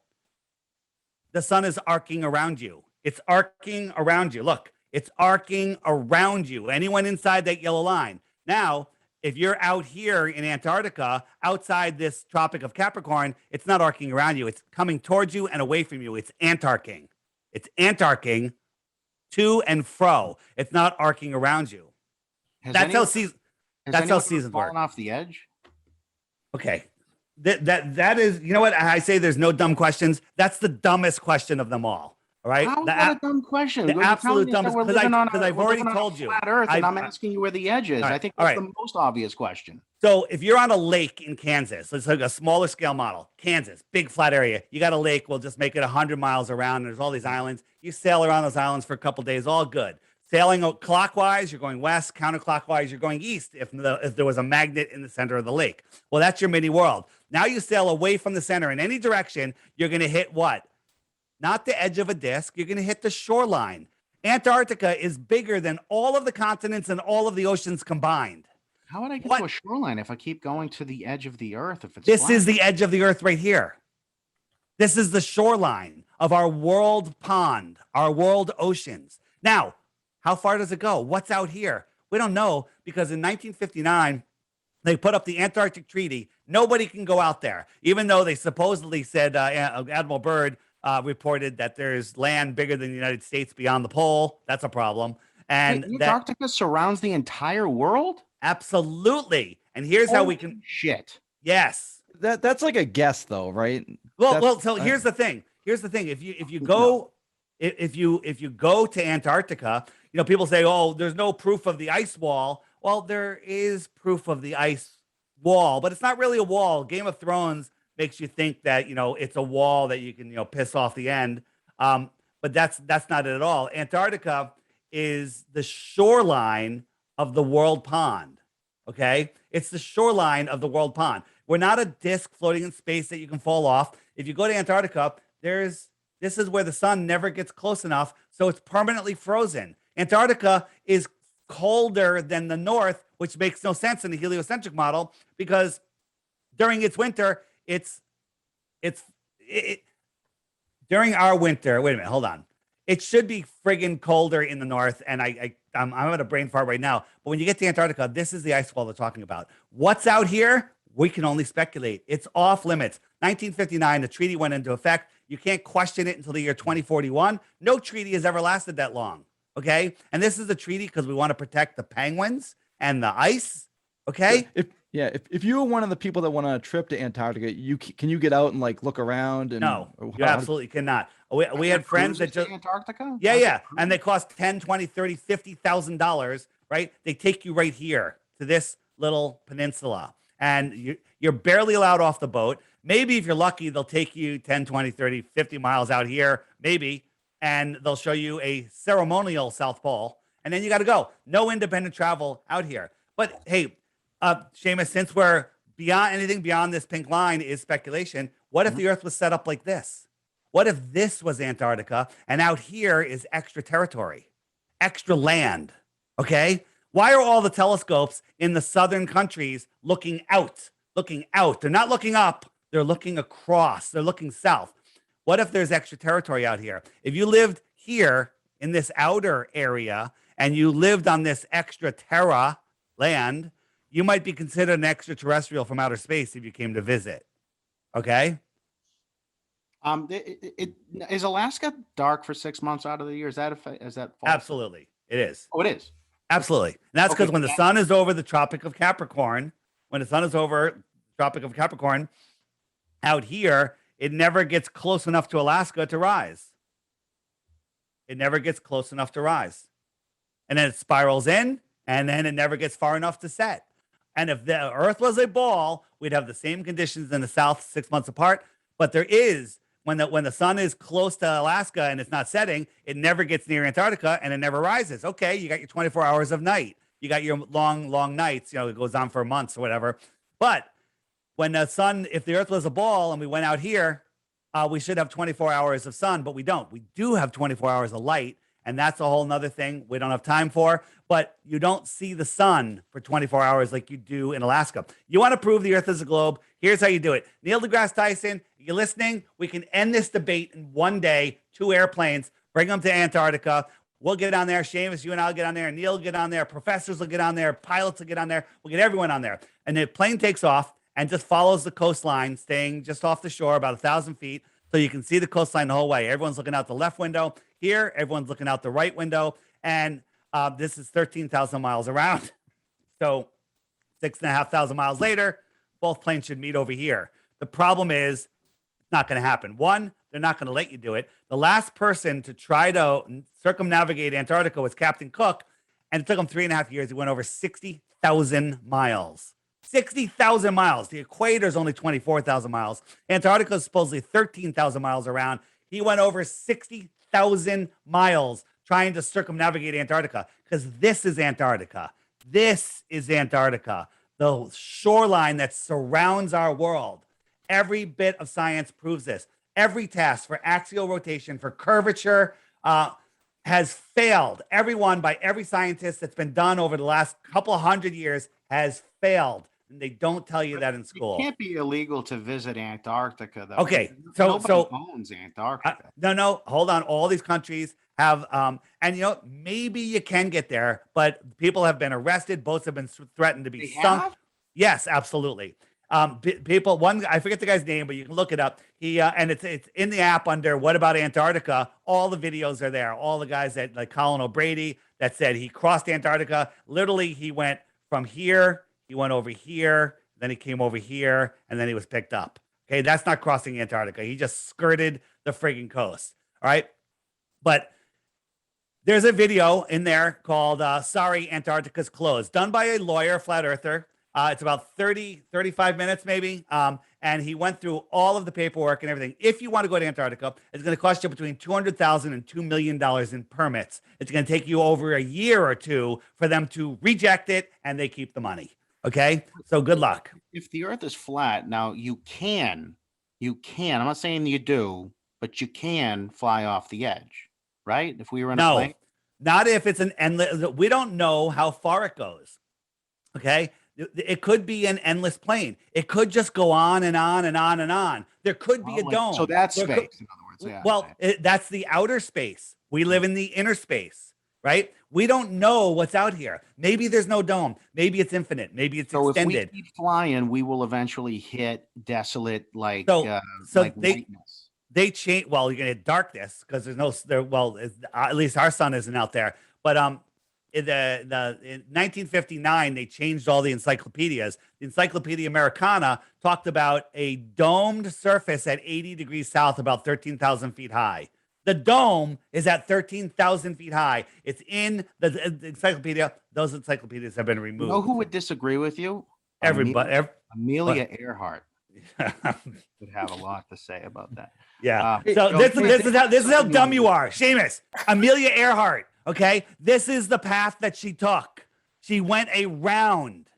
the sun is arcing around you. It's arcing around you. Look, it's arcing around you. Anyone inside that yellow line. Now, if you're out here in Antarctica, outside this Tropic of Capricorn, it's not arcing around you. It's coming towards you and away from you. It's antarcing. It's antarcing to and fro. It's not arcing around you. That's how seasons work. Fallen off the edge? Okay. That is, you know what? I say there's no dumb questions. That's the dumbest question of them all. All right. How is that a dumb question? The absolute dumbest, because I've already told you. Flat Earth, and I'm asking you where the edge is. Right, I think that's the most obvious question. So if you're on a lake in Kansas, let's take a smaller scale model. Kansas, big flat area. You got a lake. We'll just make it 100 miles around. And there's all these islands. You sail around those islands for a couple of days. All good. Sailing clockwise, you're going west. Counterclockwise, you're going east. If there was a magnet in the center of the lake, well, that's your mini world. Now you sail away from the center in any direction. You're going to hit what? Not the edge of a disc. You're going to hit the shoreline. Antarctica is bigger than all of the continents and all of the oceans combined. How would I get to a shoreline if I keep going to the edge of the earth? This is the edge of the earth right here. This is the shoreline of our world pond, our world oceans. Now, how far does it go? What's out here? We don't know, because in 1959, they put up the Antarctic Treaty. Nobody can go out there, even though they supposedly said, Admiral Byrd reported that there's land bigger than the United States beyond the pole. That's a problem. And Antarctica surrounds the entire world? Absolutely. And here's how we can. Shit. Yes. That's like a guess, though, right? Well, so here's the thing. here's the thing: if you go if you go to Antarctica, people say, "Oh, there's no proof of the ice wall." Well, there is proof of the ice wall, but it's not really a wall. Game of Thrones makes you think that it's a wall that you can piss off the end, but that's not it at all. Antarctica is the shoreline of the world pond. Okay, it's the shoreline of the world pond. We're not a disc floating in space that you can fall off. If you go to Antarctica, this is where the sun never gets close enough, so it's permanently frozen. Antarctica is colder than the North, which makes no sense in the heliocentric model because during its winter, during our winter. Wait a minute, hold on. It should be friggin' colder in the North, and I'm at a brain fart right now. But when you get to Antarctica, this is the ice wall they're talking about. What's out here? We can only speculate. It's off limits. 1959, the treaty went into effect. You can't question it until the year 2041. No treaty has ever lasted that long. Okay, and this is a treaty because we want to protect the penguins and the ice. Okay. If you were one of the people that went on a trip to Antarctica, can you get out and like look around? And no, you absolutely cannot. We had friends that just Antarctica. Yeah, and they cost $10,000, $20,000, $30,000, $50,000. Right? They take you right here to this little peninsula, and you're barely allowed off the boat. Maybe if you're lucky, they'll take you 10, 20, 30, 50 miles out here, maybe, and they'll show you a ceremonial South Pole, and then you got to go. No independent travel out here. But hey, Shamus, since we're anything beyond this pink line is speculation, what if the Earth was set up like this? What if this was Antarctica and out here is extra territory, extra land? Okay. Why are all the telescopes in the southern countries looking out? Looking out. They're not looking up. They're looking across. They're looking south. What if there's extra territory out here? If you lived here in this outer area and you lived on this extra terra land, you might be considered an extraterrestrial from outer space if you came to visit. Okay. Is Alaska dark for 6 months out of the year? Is that false? Absolutely, it is. Oh, it is. Absolutely, and that's because when the sun is over the Tropic of Capricorn, out here, it never gets close enough to Alaska to rise. It never gets close enough to rise, and then it spirals in, and then it never gets far enough to set. And if the Earth was a ball, we'd have the same conditions in the South 6 months apart. But there is, when the sun is close to Alaska and it's not setting, it never gets near Antarctica and it never rises. Okay, you got your 24 hours of night. You got your long, long nights. It goes on for months or whatever. But when the sun, if the Earth was a ball and we went out here, we should have 24 hours of sun, but we don't. We do have 24 hours of light. And that's a whole nother thing we don't have time for. But you don't see the sun for 24 hours like you do in Alaska. You want to prove the Earth is a globe? Here's how you do it. Neil deGrasse Tyson, you listening? We can end this debate in one day, 2 airplanes, bring them to Antarctica. We'll get on there. Shamus, you and I'll get on there. Neil will get on there. Professors will get on there. Pilots will get on there. We'll get everyone on there. And the plane takes off and just follows the coastline, staying just off the shore, about 1,000 feet. So you can see the coastline the whole way. Everyone's looking out the left window. Here, everyone's looking out the right window. And this is 13,000 miles around. So 6,500 miles later, both planes should meet over here. The problem is it's not going to happen. One, they're not going to let you do it. The last person to try to circumnavigate Antarctica was Captain Cook, and it took him 3.5 years. He went over 60,000 miles. 60,000 miles. The equator is only 24,000 miles. Antarctica is supposedly 13,000 miles around. He went over 60,000 miles trying to circumnavigate Antarctica because this is Antarctica. This is Antarctica, the shoreline that surrounds our world. Every bit of science proves this. Every test for axial rotation, for curvature, has failed. Everyone by every scientist that's been done over the last couple of 100 years has failed. And they don't tell you that in school. It can't be illegal to visit Antarctica, though. Okay, Nobody owns Antarctica. No, hold on. All these countries have, and maybe you can get there, but people have been arrested. Boats have been threatened to be sunk. Have? Yes, absolutely. People, I forget the guy's name, but you can look it up. And it's in the app under What About Antarctica? All the videos are there. All the guys that, like Colin O'Brady, that said he crossed Antarctica. Literally, he went from here, he went over here, then he came over here, and then he was picked up. Okay, that's not crossing Antarctica. He just skirted the friggin' coast. All right, but there's a video in there called Sorry, Antarctica's Closed, done by a lawyer, flat earther. It's about 35 minutes maybe. And he went through all of the paperwork and everything. If you want to go to Antarctica, it's going to cost you between $200,000 and $2 million in permits. It's going to take you over a year or two for them to reject it, and they keep the money. Okay? So good luck. If the earth is flat, now you can, I'm not saying you do, but you can fly off the edge, right? If we were in a No, plane. not if it's an endless. We don't know how far it goes. Okay? It could be an endless plane. It could just go on and on and on and on. There could be a dome. So that's There space, could- in other words. Yeah, well, that's the outer space. We live in the inner space, right? We don't know what's out here. Maybe there's no dome. Maybe it's infinite. Maybe it's so extended. if we keep flying, we will eventually hit desolate, like, So like they whiteness. they change. Well, you're gonna hit darkness because there's no there. Well, at least our sun isn't out there. But in 1959, they changed all the encyclopedias. The Encyclopedia Americana talked about a domed surface at 80 degrees south, about 13,000 feet high. The dome is at 13,000 feet high. It's in the encyclopedia. Those encyclopedias have been You removed. know who would disagree with you? Everybody. Amelia Earhart would have a lot to say about that. Yeah. Hey, So Joe, this is how dumb you are, Shamus. Amelia Earhart. Okay, this is the path that she took. She went around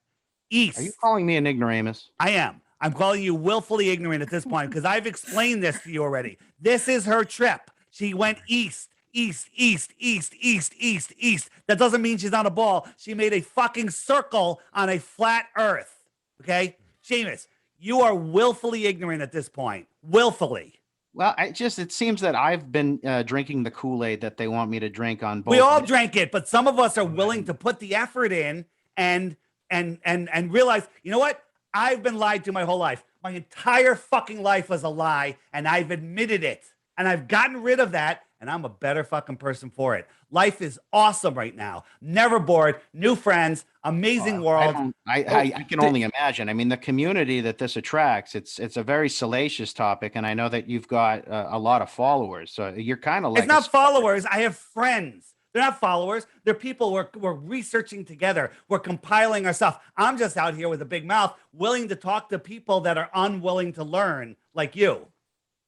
east. Are you calling me an ignoramus? I am. I'm calling you willfully ignorant at this point because I've explained this to you already. This is her trip. She went east, east, east, east, east, east, east. That doesn't mean she's on a ball. She made a fucking circle on a flat earth. Okay? Shamus, you are willfully ignorant at this point. Willfully. Well, it seems that I've been drinking the Kool-Aid that they want me to drink on both. We all drank it, but some of us are willing to put the effort in and realize, you know what? I've been lied to my whole life. My entire fucking life was a lie, and I've admitted it. And I've gotten rid of that, and I'm a better fucking person for it. Life is awesome right now. Never bored, new friends, amazing world. I can only imagine. I mean, the community that this attracts, it's a very salacious topic, and I know that you've got a lot of followers. So you're kind of like It's not followers. I have friends. They're not followers. They're people we're researching together. We're compiling our stuff. I'm just out here with a big mouth, willing to talk to people that are unwilling to learn, like you.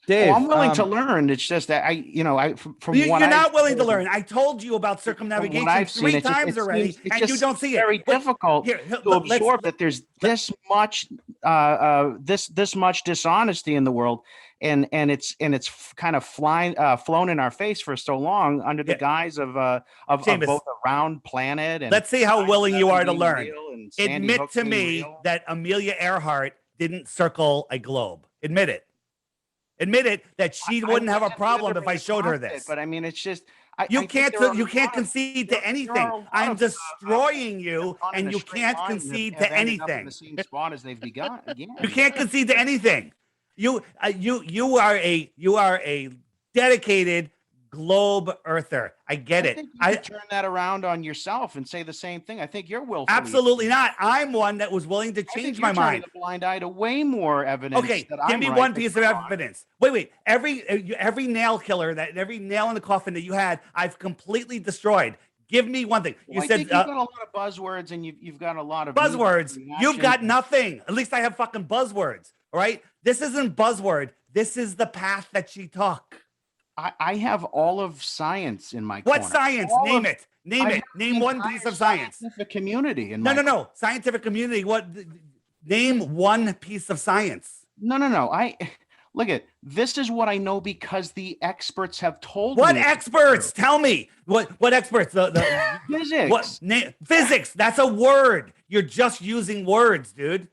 Dave, Oh, I'm willing to learn. It's just that from You're what not I've willing to seen- learn. I told you about from what circumnavigation I've seen, 3 it just- times it already, seems- it and you just don't see it. Very difficult Here, to let's- absorb that there's this much this much dishonesty in the world, and it's kind of flown in our face for so long under the guise of Shamus, both a round planet and let's see how willing you are to 9/11 learn. real and Sandy Admit Hook to being me real. that Amelia Earhart didn't circle a globe. Admit it. Admit it that she wouldn't have a wasn't problem if I literally showed her against it, this. but I mean, it's just You I think can't there are a you can't lot of- concede there to are anything. a lot I'm of, destroying you, gone in and a you straight can't line and concede have to ended up in anything. the same spot as they've begun again. You can't concede to anything. You are a dedicated globe earther. I get it. Think you could turn that around on yourself and say the same thing. I think you're willfully. Absolutely not. I'm one that was willing to I think change you're my turning mind. a blind eye to way more evidence. Okay, that give I'm me right one than piece of you're wrong. evidence. Wait. Every nail killer every nail in the coffin that you had, I've completely destroyed. Give me one thing. You Well, I said think you've got a lot of buzzwords and you've got a lot of buzzwords. knee-jerk You've got reactions. nothing. At least I have fucking buzzwords. All right. This isn't buzzword. This is the path that she took. I have all of science in my What corner. science? All Name of- it. Name I it. have Name the one entire piece of science. scientific community in No, my no, no. Scientific community. What? Name one piece of science. No. I look at this is what I know because the experts have told What me. experts? Tell me. What experts? The Physics. what physics? That's a word. You're just using words, dude.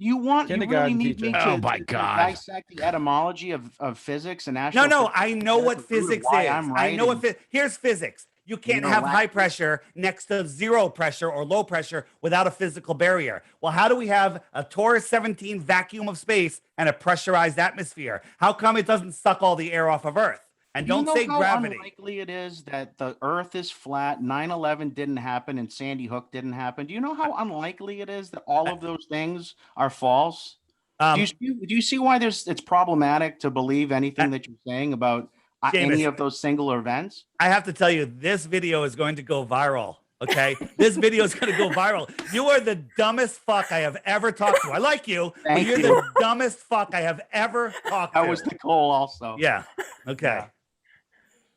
You really Kindergarten need me teacher. to, Oh my to God. dissect the etymology of physics and No, astrophysics? I know That's what the root of physics why is. I'm I know what writing. here's physics. You can't know, have high Latin- pressure next to zero pressure or low pressure without a physical barrier. Well, how do we have a torus 17 vacuum of space and a pressurized atmosphere? How come it doesn't suck all the air off of Earth? And Do you don't know say how gravity. unlikely it is that the Earth is flat, 9/11 didn't happen, and Sandy Hook didn't happen? Do you know how unlikely it is that all of those things are false? Do you see why it's problematic to believe anything that you're saying about any Shamus, of those singular events? I have to tell you, this video is going to go viral. Okay, this video is going to go viral. You are the dumbest fuck I have ever talked to. I like you, but Thank you're you. the dumbest fuck I have ever talked to. That was the goal, also. Yeah. Okay. Yeah.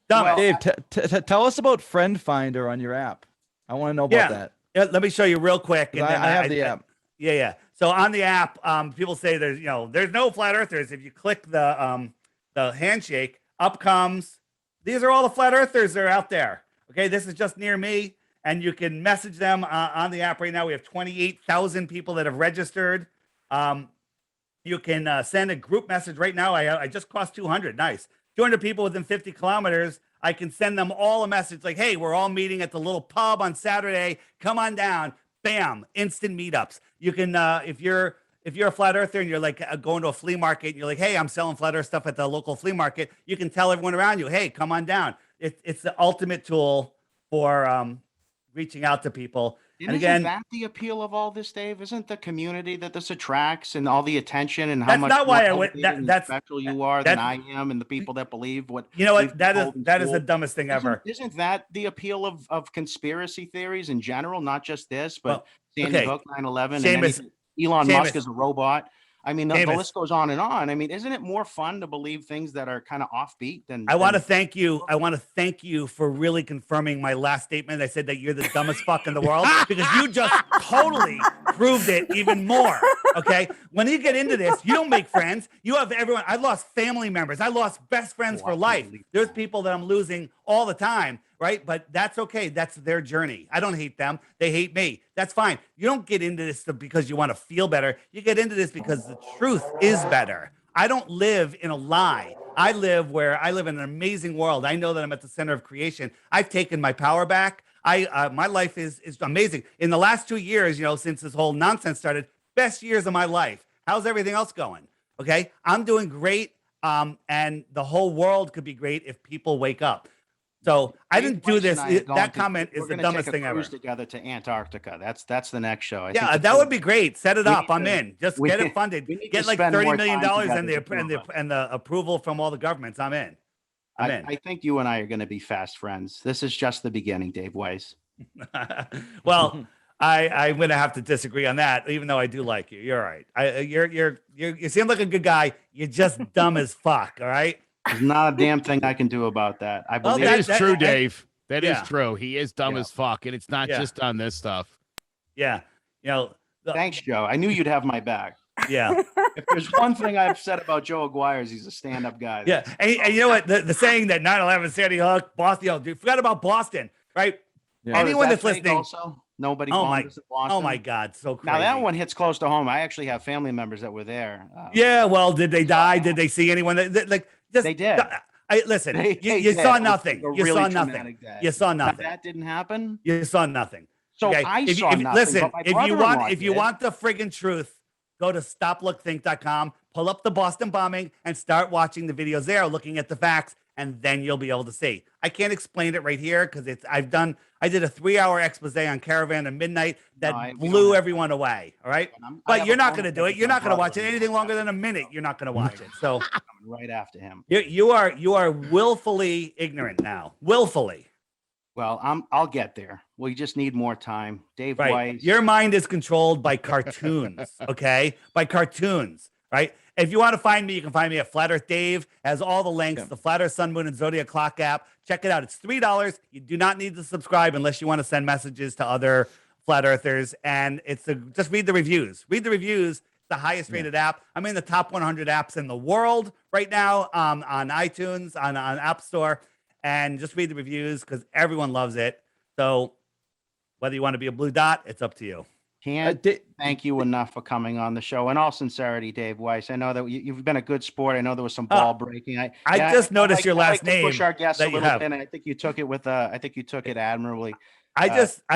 Dumbest. Well, Dave, tell us about Friend Finder on your app. I want to know about that. Yeah, let me show you real quick. 'Cause I have the app. Yeah. So on the app, people say there's no flat earthers. If you click the handshake, up comes. These are all the flat earthers that are out there. Okay, this is just near me, and you can message them on the app right now. We have 28,000 people that have registered. You can send a group message right now. I just crossed 200. Nice. 200 people within 50 kilometers. I can send them all a message like, hey, we're all meeting at the little pub on Saturday. Come on down. Bam, instant meetups. You can, if you're a flat earther and you're like going to a flea market and you're like, hey, I'm selling flat earth stuff at the local flea market, you can tell everyone around you, hey, come on down. It's the ultimate tool for reaching out to people. And again, isn't that the appeal of all this, Dave? Isn't the community that this attracts and all the attention and how that's much not why more I went. elevated and That's special you are than I am, and the people that believe what you know we've what been told in that is school? the dumbest thing ever. Isn't that the appeal of conspiracy theories in general, not just this, but Well, Sandy okay. Hook, 9/11, and Seamus, anything, Elon Seamus. Musk is a robot? I mean, the Seamus. list goes on and on. I mean, isn't it more fun to believe things that are kind of offbeat than? I want to thank you. I want to thank you for really confirming my last statement. I said that you're the dumbest fuck in the world because you just totally proved it even more. Okay. When you get into this, you don't make friends. You have everyone. I lost family members. I lost best friends for life. There's people that I'm losing all the time. Right. But that's okay. That's their journey. I don't hate them. They hate me. That's fine. You don't get into this because you want to feel better. You get into this because the truth is better. I don't live in a lie. I live in an amazing world. I know that I'm at the center of creation. I've taken my power back. My life is amazing. In the last 2 years, since this whole nonsense started, best years of my life. How's everything else going? Okay. I'm doing great. And the whole world could be great if people wake up. So I didn't do this. That comment is the dumbest thing ever. Together to Antarctica. That's the next show. Yeah, that would be great. Set it up. I'm in. Just get it funded. Get like $30 million and the approval from all the governments. I'm in. I'm in. I think you and I are going to be fast friends. This is just the beginning, Dave Weiss. Well, I'm going to have to disagree on that, even though I do like you. You're all right. You seem like a good guy. You're just dumb as fuck. All right. There's not a damn thing I can do about that. I believe that is true, Dave. That is yeah. true. He is dumb as fuck, and it's not just on this stuff. Yeah. Thanks, Joe. I knew you'd have my back. Yeah. If there's one thing I've said about Joe Aguirre is he's a stand-up guy. Yeah. And you know what? The saying that 9/11, Sandy Hook, Boston, dude, forgot about Boston, right? Yeah. Anyone that's fake listening. Also? Nobody. Oh Boston? my God. So crazy. Now that one hits close to home. I actually have family members that were there. Yeah. Well, did they die? Did they see anyone like just They did. Listen, They you did. saw It was nothing. a You really saw nothing. traumatic day. You saw nothing. That didn't happen. You saw nothing. So Okay? I saw nothing. Listen, but my if brother-in-law you did. want the friggin' truth, go to stoplookthink.com, pull up the Boston bombing, and start watching the videos there, looking at the facts, and then you'll be able to see. I can't explain it right here because I did a 3-hour expose on Caravan at midnight that blew everyone away. All right. But you're not going to do it. You're not going to watch it anything longer than a minute. You're not going to watch it. So right after him. You are willfully ignorant now. Willfully. Well, I'll get there. We just need more time. Dave Weiss. Your mind is controlled by cartoons. Okay. By cartoons. Right. If you want to find me, you can find me at Flat Earth Dave. Has all the links, the Flat Earth Sun, Moon, and Zodiac Clock app. Check it out. It's $3. You do not need to subscribe unless you want to send messages to other flat earthers. And just read the reviews. Read the reviews. It's the highest rated app. I'm in the top 100 apps in the world right now on iTunes, on App Store. And just read the reviews because everyone loves it. So whether you want to be a blue dot, it's up to you. Can't thank you enough for coming on the show. In all sincerity, Dave Weiss, I know that you've been a good sport. I know there was some ball breaking. I just noticed your last name. Push our guests a that you little have. bit, and I think you took it with. I think you took it admirably. I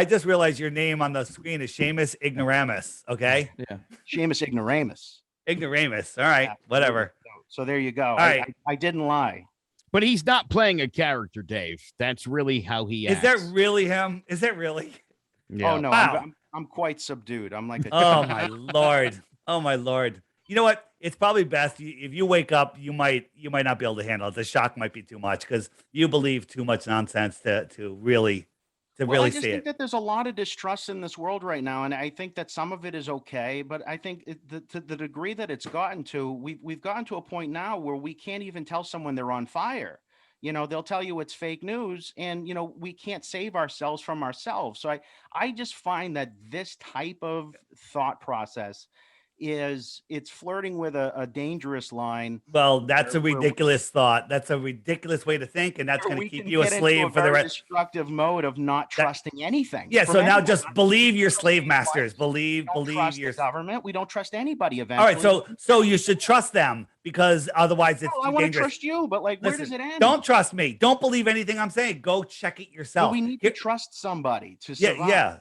just realized your name on the screen is Shamus Ignoramus. Okay. Yeah. Shamus Ignoramus. Ignoramus. All right. Whatever. So there you go. right. I didn't lie. But he's not playing a character, Dave. That's really how he acts. Is that really him? Is that really? Yeah. Oh no, Wow. I'm quite subdued. I'm like a Oh my Lord. Oh my Lord. You know what? It's probably best if you wake up, you might not be able to handle it. The shock might be too much because you believe too much nonsense to really I just see think it. that there's a lot of distrust in this world right now, and I think that some of it is okay. But I think to the degree that it's gotten to, we've gotten to a point now where we can't even tell someone they're on fire. They'll tell you it's fake news, and we can't save ourselves from ourselves. So I just find that this type of thought process it's flirting with a dangerous line. Well, that's a where ridiculous thought. That's a ridiculous way to think, and that's where going to we keep can you a get into slave for the very rest. destructive mode of not trusting anything. Yeah. from So now anyone. just believe your slave We masters. Believe don't trust your. the government. We don't trust anybody. All Eventually. right. So you should trust them because otherwise it's No, I too want to dangerous. trust you, but like, where does Listen, it end? don't trust me. Don't believe anything I'm saying. Go check it But yourself. we need to trust somebody to Yeah, survive. yeah.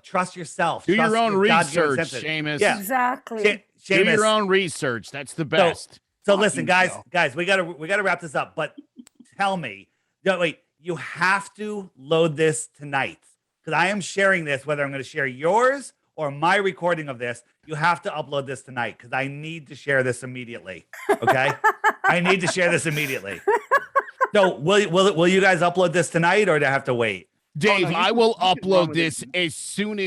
Trust yourself. Do Trust your own God-given research, senses. Seamus. Yeah. Exactly. Do Seamus. your own research. That's the best. So listen, Fucking guys, we gotta wrap this up. But tell me, no, wait, you have to load this tonight because I am sharing this. Whether I'm going to share yours or my recording of this, you have to upload this tonight because I need to share this immediately. Okay, I need to share this immediately. So will you guys upload this tonight or do I have to wait? Dave, no, you I can- will you can run upload with this it. as soon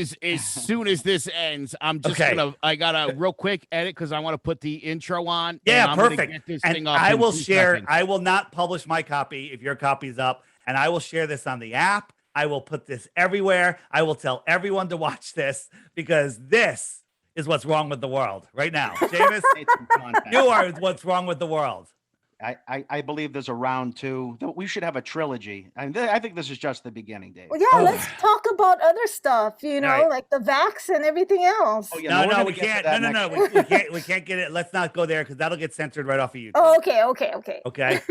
as this ends. I'm just Okay. I gotta real quick edit because I want to put the intro on. Yeah, and I'm gonna perfect. get this And thing up I in will 2 share. seconds. I will not publish my copy if your copy's up, and I will share this on the app. I will put this everywhere. I will tell everyone to watch this because this is what's wrong with the world right now. Seamus, It's some content. you are what's wrong with the world. I believe there's a round 2. We should have a trilogy. I think this is just the beginning, Dave. Well, yeah, let's talk about other stuff, Right. like the vax and everything else. Oh, yeah, No, we're gonna we get to can't. that No, next we can't. We can't get it. Let's not go there because that'll get censored right off of YouTube. Oh, okay. Okay.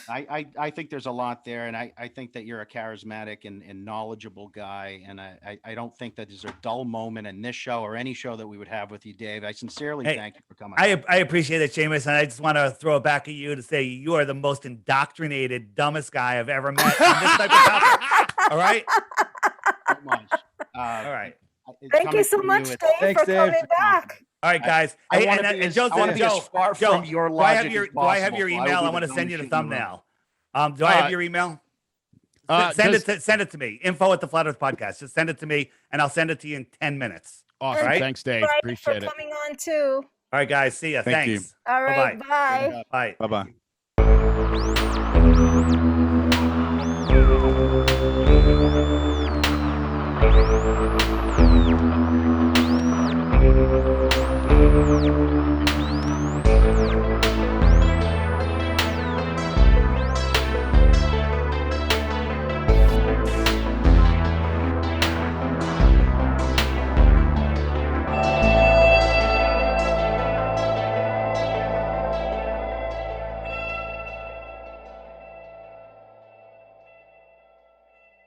I think there's a lot there, and I think that you're a charismatic and knowledgeable guy, and I don't think that there's a dull moment in this show or any show that we would have with you, Dave. I sincerely Hey, thank you for coming. I appreciate it, Seamus, and I just want to throw it back at you to say you are the most indoctrinated, dumbest guy I've ever met on this type of topic. All right. so much. All right. Thank you so much, Dave, Thanks, for Dave. coming back. All right, guys. I Hey, want to and be as Joe, far Joe, from your do I have logic your as do I have possible, your so I email? will I be want to the send you the dumbest shit in the room. thumbnail. Do I have your email? Send it to me. Info at the Flat Earth Podcast. Just send it to me, and I'll send it to you in 10 minutes. Awesome. Right? Thanks, Dave. Brian, Appreciate for it. coming on too. All right, guys. See ya. Thank you. Thanks. All right, Bye-bye. bye. Bye. Bye bye.